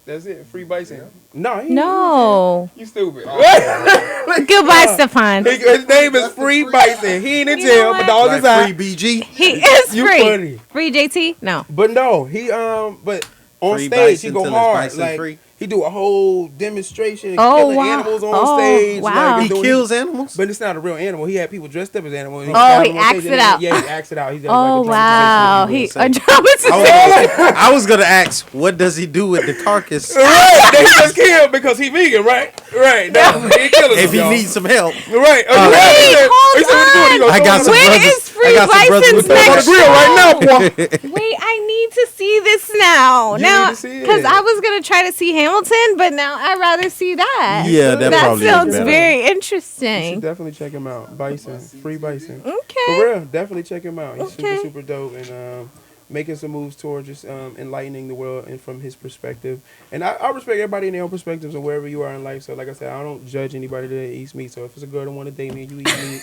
That's it, Free Bison. No, he No. you stupid. Goodbye, Stefan. His name is Free Bison. He ain't in You know jail, what? but dog is Like out. free BG. He is You free. funny. Free JT? No. But no, he but on Free stage he bison go till it's hard. bison Like free. he do a whole demonstration, Oh, killing wow. animals on Oh, stage. wow. Like, He doing- kills animals. But it's not a real animal. He had people dressed up as animals. Oh, got he them on stage acts and it then- out. Yeah, he acts it out. He does Oh, like a wow. dramatization, He if you a will. dramatization. I was gonna ask, what does he do with the carcass Right, they just killed because he vegan, right? Right. No, he ain't killing if them, he y'all. needs some help? Right. Oh, you Wait, have it. hold He said, what you doing? He on. goes, I got "Throw some it on When brothers. is Free I got some brothers Bison's with the next grill right now, boy. Wait, I need to see this now. You Now, need to see because it. I was gonna try to see Hamilton, but now I'd rather see that. Yeah, that probably is sounds better. very You should interesting. definitely check him out. Bison. Free Bison. For Okay. real, definitely check him out. He's Okay. super dope and making some moves towards just enlightening the world and from his perspective. And I respect everybody in their own perspectives and wherever you are in life. So like I said, I don't judge anybody that eats meat. So if it's a girl that want to date me, you eat meat.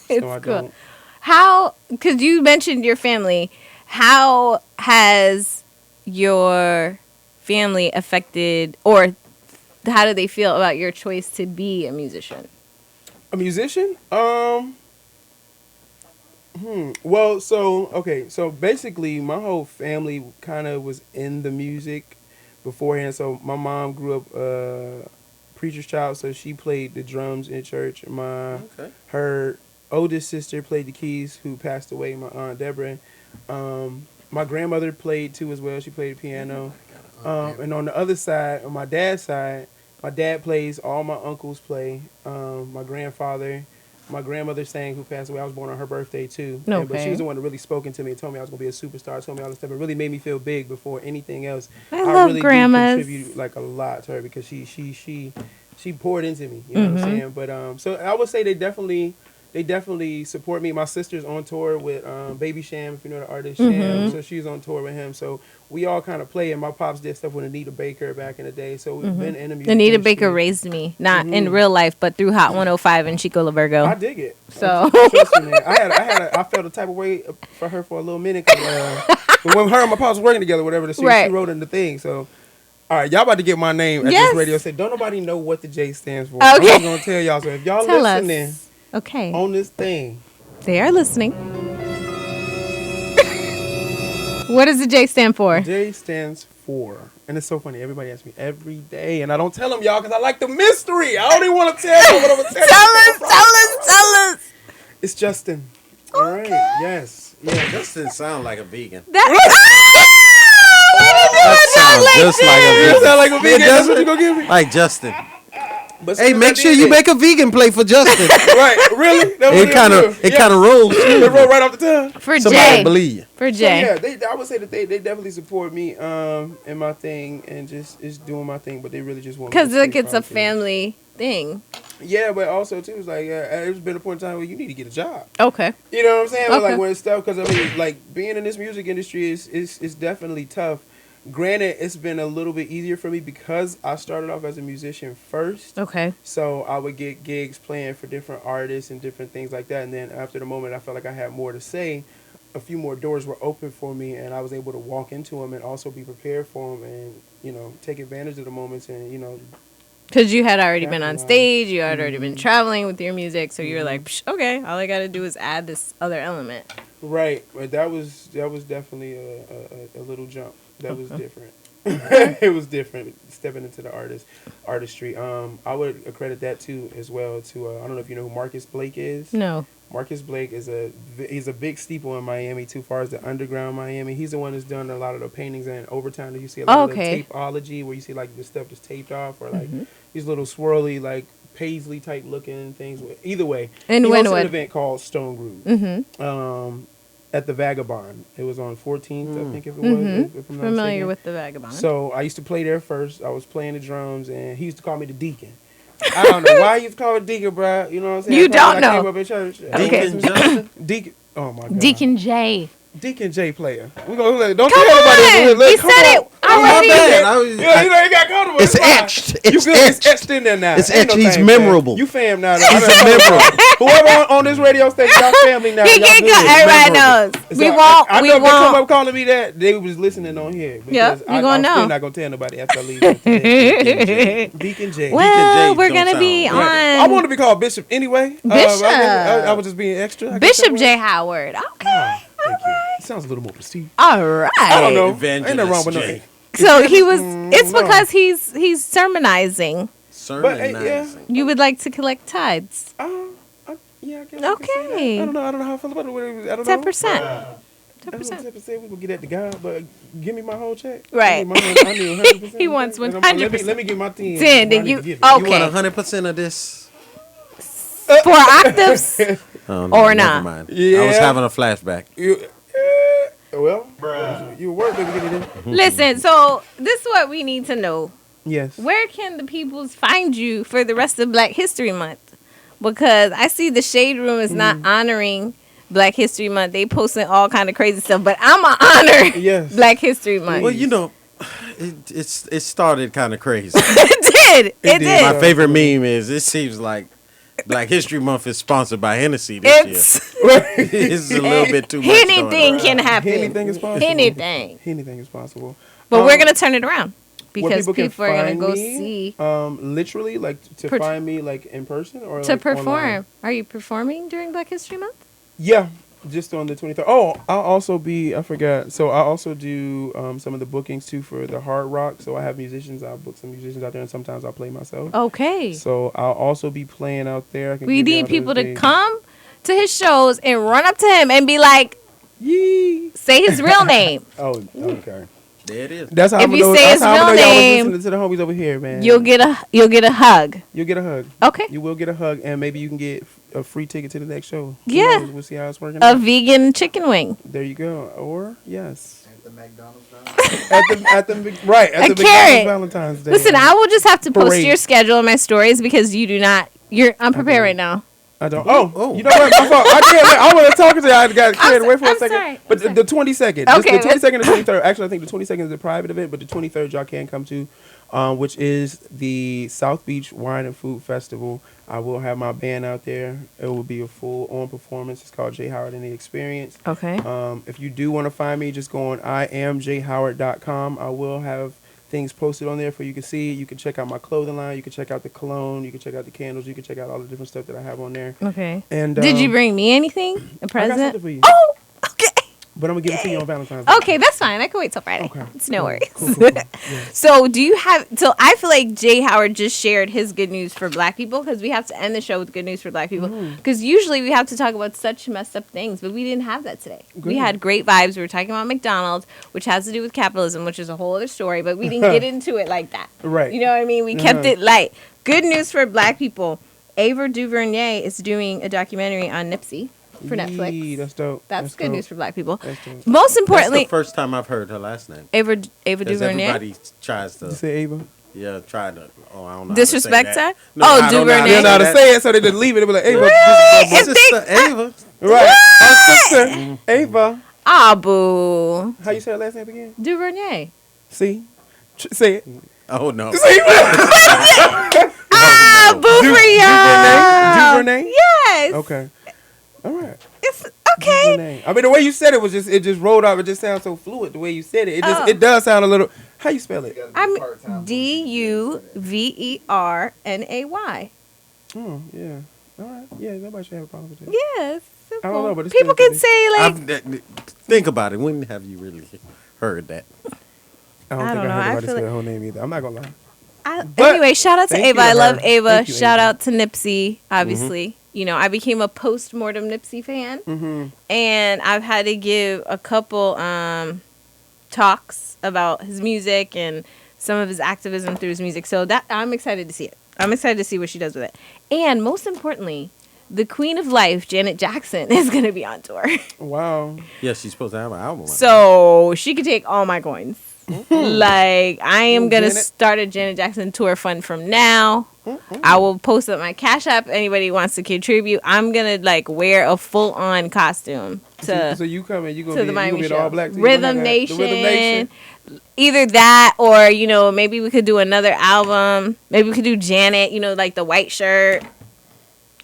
It's No, I cool. don't. How? Because you mentioned your family. How has your family affected, or how do they feel about your choice to be a musician? A musician? Well, so basically, my whole family kind of was in the music beforehand. So my mom grew up preacher's child, so she played the drums in church. Her oldest sister played the keys, who passed away. My aunt Deborah. My grandmother played too as well. She played the piano. And on the other side, on my dad's side, my dad plays. All my uncles play. My grandfather. My grandmother sang, who passed away. I was born on her birthday too. Okay. But she was the one that really spoken to me and told me I was gonna be a superstar. Told me all this stuff. It really made me feel big before anything else. I love really grandmas. do contribute like a lot to her because she poured into me. You know what I'm saying? But so I would say they definitely support me. My sister's on tour with Baby Sham, if you know the artist Sham. So she's on tour with him. So we all kind of play. And my pops did stuff with Anita Baker back in the day. So we've been in the music Anita industry. Baker raised me, not in real life, but through Hot 105 and Chico I LaVergo. dig it. So- Trust me, man. I felt a type of way for her for a little minute. 'Cause, when her and my pops was working together, whatever, she Right. wrote in the thing. So, all right, y'all about to get my name at Yes. this radio. Say, don't nobody know what the J stands for. Okay. I'm just gonna tell y'all. So if y'all Tell listening us. Okay. on this thing, They are listening. What does the J stand for? J stands for, and it's so funny. Everybody asks me every day, and I don't tell them y'all because I like the mystery. I don't even want to tell you what I'm gonna tell you. Tell us. It's Justin. All right. Yes. Yeah. Justin sound like a vegan. That That sounds just like a You vegan. sound like a vegan. Yeah, That's what you gonna give me. Like Justin. But Hey, soon as make I sure did you it- make a vegan play for Justin. Right, really? That was it kind of yeah. rolls. It rolled right off the tongue. for Somebody Jay. believe you. For So Jay. yeah, I would say that they definitely support me in my thing and just doing my thing, but they really just want me Because to like stay it's a focused. family thing. Yeah, but also too, it's like there's been a point in time where you need to get a job. Okay. You know what I'm saying? But, Okay. like when it's stuff, because I mean, like being in this music industry is definitely tough. Granted, it's been a little bit easier for me because I started off as a musician first. Okay. So I would get gigs playing for different artists and different things like that. And then after the moment I felt like I had more to say, a few more doors were open for me and I was able to walk into them and also be prepared for them and, you know, take advantage of the moments and, you know. Because you had already been on Capitalize. stage, you had already been traveling with your music, so you're like, Psh, okay, all I got to do is add this other element. Right. But that was definitely a little jump. That was different. It was different stepping into the artistry. I would accredit that too as well to I don't know if you know who Marcus Blake is. No. Marcus Blake is he's a big steeple in Miami too far as the underground Miami. He's the one that's done a lot of the paintings and overtime that you see a lot of the tapeology where you see like the stuff that's taped off or like these little swirly like paisley type looking things. Either way, And he when hosted what? an event called Stone Groove. At the Vagabond. It was on 14th, I think if it was. If I'm not Familiar mistaken. with the Vagabond. So I used to play there first. I was playing the drums, and he used to call me the deacon. I don't know why he used to call me the deacon, bro. You know what I'm saying? You Probably don't when I came know. up in church. Okay. Deacon Justin. Deacon. Oh my god. Deacon J. Deacon J player. We're gonna don't Come tell nobody. on. He said it already. You got comfortable. It's fine. etched. You It's good? It's etched. etched in there now. It's Ain't etched. He's thing, memorable. Man. You fam now. He's memorable. Whoever on this radio station, y'all family now. He Y'all can't good. go. Everybody Memorable. knows. We won't. I We know if they come won't. up calling me that, they was listening on here. Yep, Because you gonna I'm know. still not gonna tell nobody after I leave. Deacon J. Deacon J Well, we're don't gonna be sound on right. I want to be called Bishop anyway. Bishop. I was just being extra. I guess that Bishop was. J. Howard. Okay. Thank you. It sounds a little more prestige. All right. I don't know. Evangelist Ain't nothing wrong with J. So he was. It's no. because he's sermonizing. Sermonizing. You would like to collect tithes. Yeah, I guess I can say that. Okay. I don't know how I feel about it. I don't 10%. know. 10%. 10%. We will get that to God, but give me my whole check. Right. I need 100%. He wants And 100%. Let me get my 10. 10, then I need you- to get it. oh. You want Okay. 100% of this? 4 octaves. Oh, Or never not. mind. I Yeah. was having a flashback. Well, you work, baby, get it in. Listen. So this is what we need to know. Yes. Where can the peoples find you for the rest of Black History Month? Because I see the Shade Room is not honoring Black History Month. They posting all kind of crazy stuff, but I'm gonna honor Yes. Black History Month. Well, you know, it started kind of crazy. It did. My favorite meme is it seems like Black History Month is sponsored by Hennessy this year. It's a little bit too much. Anything can happen. Anything is possible. Anything. Anything is possible. But we're gonna turn it around because Where people are gonna find go me, see literally, like to Per- find me, like in person or to like, perform. online? Are you performing during Black History Month? Yeah, just on the 23rd. Oh, I'll also be. I forgot. So I also do some of the bookings too for the Hard Rock. So I have musicians. I'll book some musicians out there, and sometimes I'll play myself. Okay. So I'll also be playing out there. I can We give y'all need those people to dates. come to his shows and run up to him and be like, Yee. say his real name. Oh, okay. There it is. That's how If I'm you know. say That's his how I'm real know y'all name, was listening to the homies over here, man. You'll get a hug. You'll get a hug. Okay. You will get a hug, and maybe you can get a free ticket to the next show. Who Yeah. knows? We'll see how it's working. A out. vegan chicken wing. There you go. Or yes, At the McDonald's now. at the A McDonald's carrot. Valentine's Day. Listen, I will just have to post Parade. your schedule and my stories because you do not. I'm prepared right now. I don't. Oh, Oh. you know what? My fault. I was talking to you. I got carried away for a I'm second. sorry. But the 22nd. Okay. The 22nd and 23rd. Actually, I think the 22nd is a private event, but the 23rd y'all can come to, which is the South Beach Wine and Food Festival. I will have my band out there. It will be a full-on performance. It's called Jhoward and the Experience. Okay. If you do want to find me, just go on iamjhoward.com. I will have things posted on there for you can see. You can check out my clothing line. You can check out the cologne. You can check out the candles. You can check out all the different stuff that I have on there. Okay. And Did you bring me anything? A I got present? something for you. Oh, okay. But I'm gonna give it to you on Valentine's Day. Okay, that's fine. I can wait till Friday. Okay. It's no Cool. worries. Cool, cool, cool. Yeah. So, do you have? So, I feel like Jay Howard just shared his good news for Black people because we have to end the show with good news for Black people. Because usually we have to talk about such messed up things, but we didn't have that today. We Good. had great vibes. We were talking about McDonald's, which has to do with capitalism, which is a whole other story. But we didn't get into it like that. Right. You know what I mean? We kept it light. Good news for Black people. Ava DuVernay is doing a documentary on Nipsey for Netflix. Yee, that's dope. That's good dope. news for Black people. That's dope. Most That's importantly, the first time I've heard her last name. Ava Because DuVernay. everybody tries You to, say Ava? try to, I don't know. Disrespect how to say her? that. No, Oh, I don't know how to DuVernay. They don't know how to that. say it, so they just leave it. They be like, Ava. Really? My sister Ava. Right. Our sister, Ava. Ah, boo. How you say her last name again? DuVernay. See? Say it. Oh no. Ah, boo for y'all. DuVernay? Yes. Okay. All right. It's okay. DuVernay. I mean, the way you said it was just, it just rolled off. It just sounds so fluid the way you said it. It just, Oh. it does sound a little, how you spell it? I'm DuVernay. Oh, yeah. All right. Yeah, nobody should have a problem with that. Yes. I don't know, but it's people good can to say like Think about it. When have you really heard that? I don't I think don't know. I I heard nobody feel say like- her whole name either. I'm not going to lie. But anyway, shout out to thank Ava. you to I love her. Ava. Thank you, Shout Ava. out to Nipsey, obviously. You know, I became a post-mortem Nipsey fan. Mm-hmm. And I've had to give a couple talks about his music and some of his activism through his music. So that I'm excited to see it. I'm excited to see what she does with it. And most importantly, the Queen of Life, Janet Jackson, is going to be on tour. Wow. Yeah, she's supposed to have an album. So she could take all my coins. Like, I am going to Janet. start a Janet Jackson tour fund from now. I will post up my Cash App. Anybody who wants to contribute. I'm going to, like, wear a full-on costume to So you come and you to gonna the be Miami an show. all black. Rhythm Nation. Either that or, maybe we could do another album. Maybe we could do Janet, like the white shirt.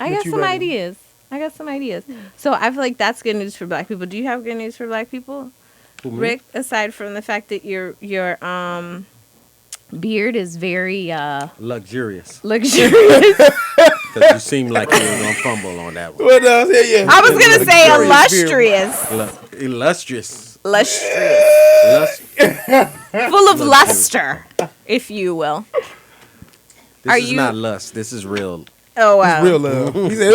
I But got you some ready? ideas. So I feel like that's good news for black people. Do you have good news for black people? Who, me? Rick, aside from the fact that your beard is very Luxurious. luxurious. Because you seem like you were going to fumble on that one. What else? Yeah. I was gonna say Luxurious illustrious. Illustrious. Lustrous. Full of luster, if you will. This Are is you- not lust. This is real. Oh wow. Real love. He said,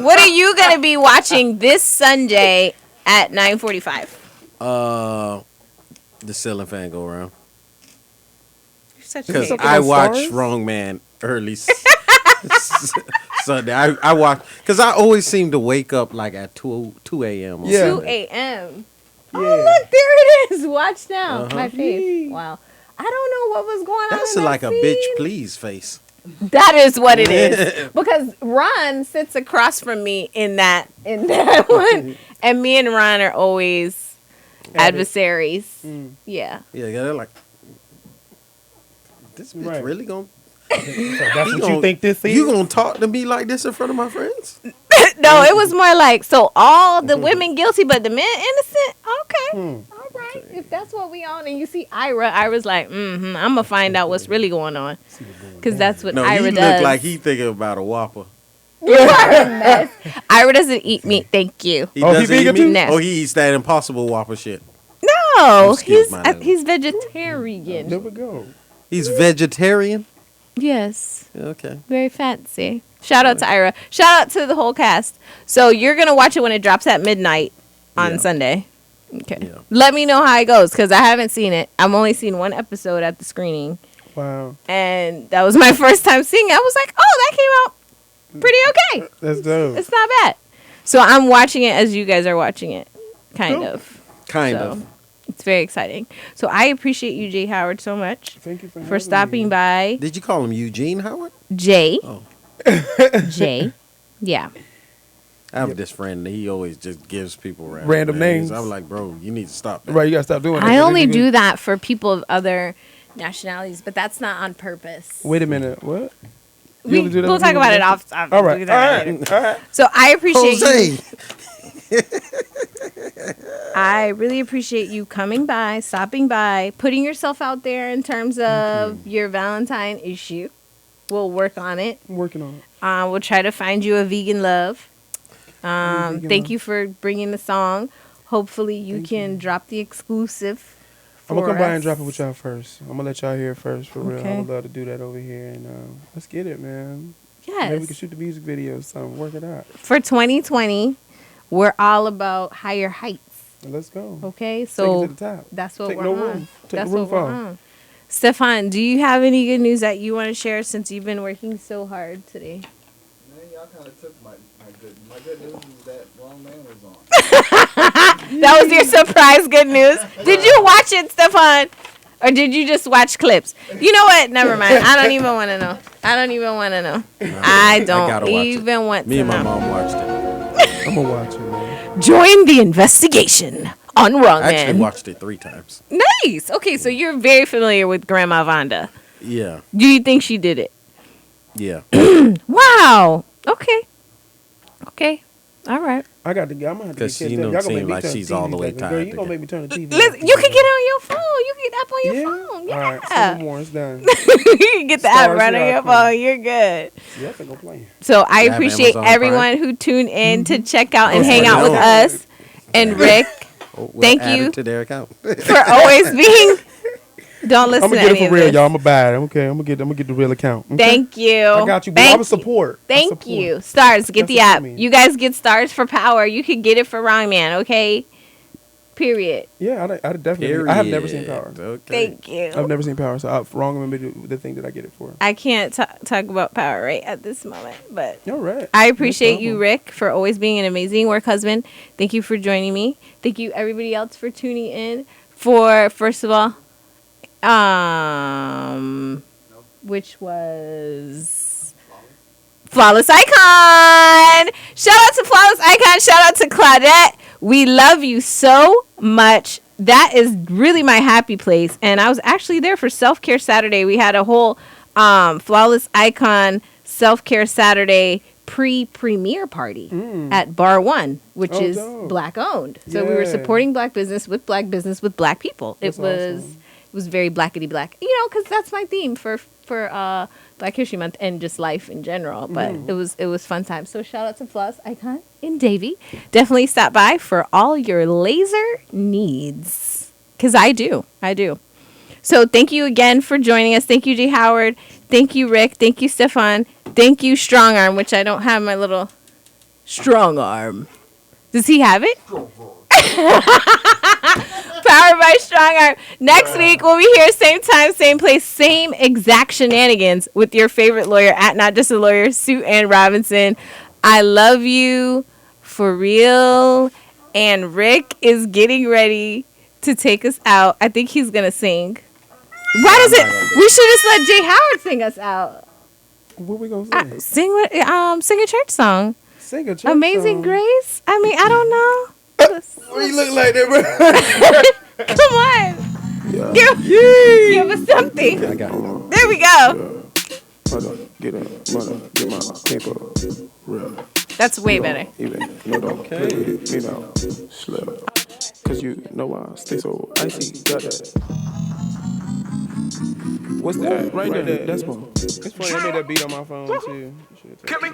What are you gonna be watching this Sunday at 9:45? The ceiling fan go around. You're such a Because hater. I on watch Stars? Strong Man early Sunday. I watch, because I always seem to wake up like at 2 a.m. on Yeah. 2 Sunday. a.m. Yeah. Oh look, there it is. Watch now. Uh-huh. My face. Wow. I don't know what was going on. That's in that like a scene. bitch please face. That is what it is. Because Ron sits across from me in that one, and me and Ron are always adversaries. Yeah. Yeah, they're like, this bitch Right. really going to... That's what you think this is? You going to talk to me like this in front of my friends? No, it was more like, so all the women guilty, but the men innocent? Okay. All right. If that's what we on, and you see Ira's like, I'm going to find out what's really going on. Because that's what No, Ira he does. look like he thinking about a Whopper. You are a mess. Ira doesn't eat meat, thank you. He Oh, he doesn't eat vegan meat? too? No. Oh, he eats that impossible Whopper shit. No, Excuse my language. he's vegetarian. There we go. He's vegetarian? Yes. Okay. Very fancy. Shout out to Ira. Shout out to the whole cast. So you're going to watch it when it drops at midnight on Yeah. Sunday. Okay. Yeah. Let me know how it goes because I haven't seen it. I've only seen one episode at the screening. Wow. And that was my first time seeing it. I was like, oh, that came out pretty okay. That's dope. It's not bad. So I'm watching it as you guys are watching it. Kind Cool. of. Kind So, of. It's very exciting. So I appreciate you, Jay Howard, so much Thank you for for stopping me. by. Did you call him Eugene Howard? Jay. Oh. Jay. Yeah. I have this friend. He always just gives people Random names. I'm like, bro, you need to stop that. Right, you gotta stop doing that. I only do that for people of other nationalities, but that's not on purpose. Wait a minute. What? You only do that We'll with talk people about of it off. All right. All right. All right. So I appreciate you. Jose. I really appreciate you coming by, stopping by, putting yourself out there in terms of your Valentine issue. We'll work on it. I'm working on it. We'll try to find you a vegan love. Vegan Thank love. you for bringing the song. Hopefully you can drop the exclusive. I'm gonna come for by and us. drop it with y'all first. I'm gonna let y'all hear it first for real. I Okay. would love to do that over here, and let's get it, man. Yes. Maybe we can shoot the music video, or something. Work it out. For 2020, we're all about higher heights. Let's go. Okay, Take so it to the top. that's what Take we're no on. room. Take That's the roof what we're off. on. Stefan, do you have any good news that you want to share since you've been working so hard today? Man, y'all kind of took my good news is that Wrong Man was on. That was your surprise good news. Did you watch it, Stefan? Or did you just watch clips? You know what? Never mind. I don't even want to know. I don't even want to know. I don't gotta watch it. even want Me to and my know. mom watched it. I'm gonna watch it, man. Join the investigation on Wrong I actually Man. watched it 3 times. Nice. Okay, so you're very familiar with Grandma Vonda. Yeah. Do you think she did it? Yeah. Wow. Okay. Okay. All right. I got to get. I'm gonna have to 'Cause get she kicked don't up. Y'all gonna seem make me like turn she's the all TV the way back on. Girl, tired you gonna to make me turn the TV. Listen, you can get on your phone. You can get up on your Yeah. phone. All right. Yeah. Some more. It's done. You can get the app Stars right on here I your come. phone. You're good. Yeah, I think I'm playing. So I have appreciate Amazon everyone who tuned in to check out and Oh, hang I out with know. us. And Rick, Oh, well, Thank add you. it to their account. for always being. Don't listen I'm gonna to get any it of for real, this. y'all. I'm gonna buy it. Okay, I'm gonna get the real account. Okay? Thank you. I got you. Boo. Thank I was support. I Thank support. you. Stars, get That's the what I app. mean. You guys get stars for power. You can get it for Wrong Man, okay? Period. Yeah, I definitely. I have never seen Power. Okay. Thank you. I've never seen Power, so I'm wrong with the thing that I get it for. I can't talk about power right at this moment, but All right. I appreciate you, problem. Rick, for always being an amazing work husband. Thank you for joining me. Thank you, everybody else, for tuning in. For first of all, which was Flawless Icon. Shout out to Flawless Icon. Shout out to Claudette. We love you so much. That is really my happy place. And I was actually there for Self-Care Saturday. We had a whole Flawless Icon Self-Care Saturday premiere party at Bar One, which is dope. Black owned. So we were Yeah. supporting Black business with Black people. That's awesome. It was very blackety black, because that's my theme for Black History Month and just life in general. But it was fun time. So shout out to Flawless Icon in Davie. Definitely stop by for all your laser needs, because I do. So thank you again for joining us. Thank you, Jhoward. Thank you, Rick. Thank you, Stefan. Thank you, Strong Arm, which I don't have my little Strong Arm. Does he have it? Powered by Strong Arm. Next week, we'll be here, same time, same place, same exact shenanigans with your favorite lawyer at Not Just a Lawyer, Sue Ann Robinson. I love you for real. And Rick is getting ready to take us out. I think he's going to sing. Why does it? We should just let Jhoward sing us out. What we gonna say? Sing a church song. Sing a church Amazing song. Grace. I mean, I don't know. What you look like that, bro? Come on. Give us something. I got it. There we go. Get my paper real. That's way better. Even no don't play me now. Slow. Cause you know I stay so icy. Got that. What's that? Right there. That's one. It's funny. I made that beat on my phone too. Kill me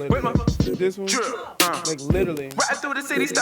with my This one? drill. Like literally. Right through the city, stop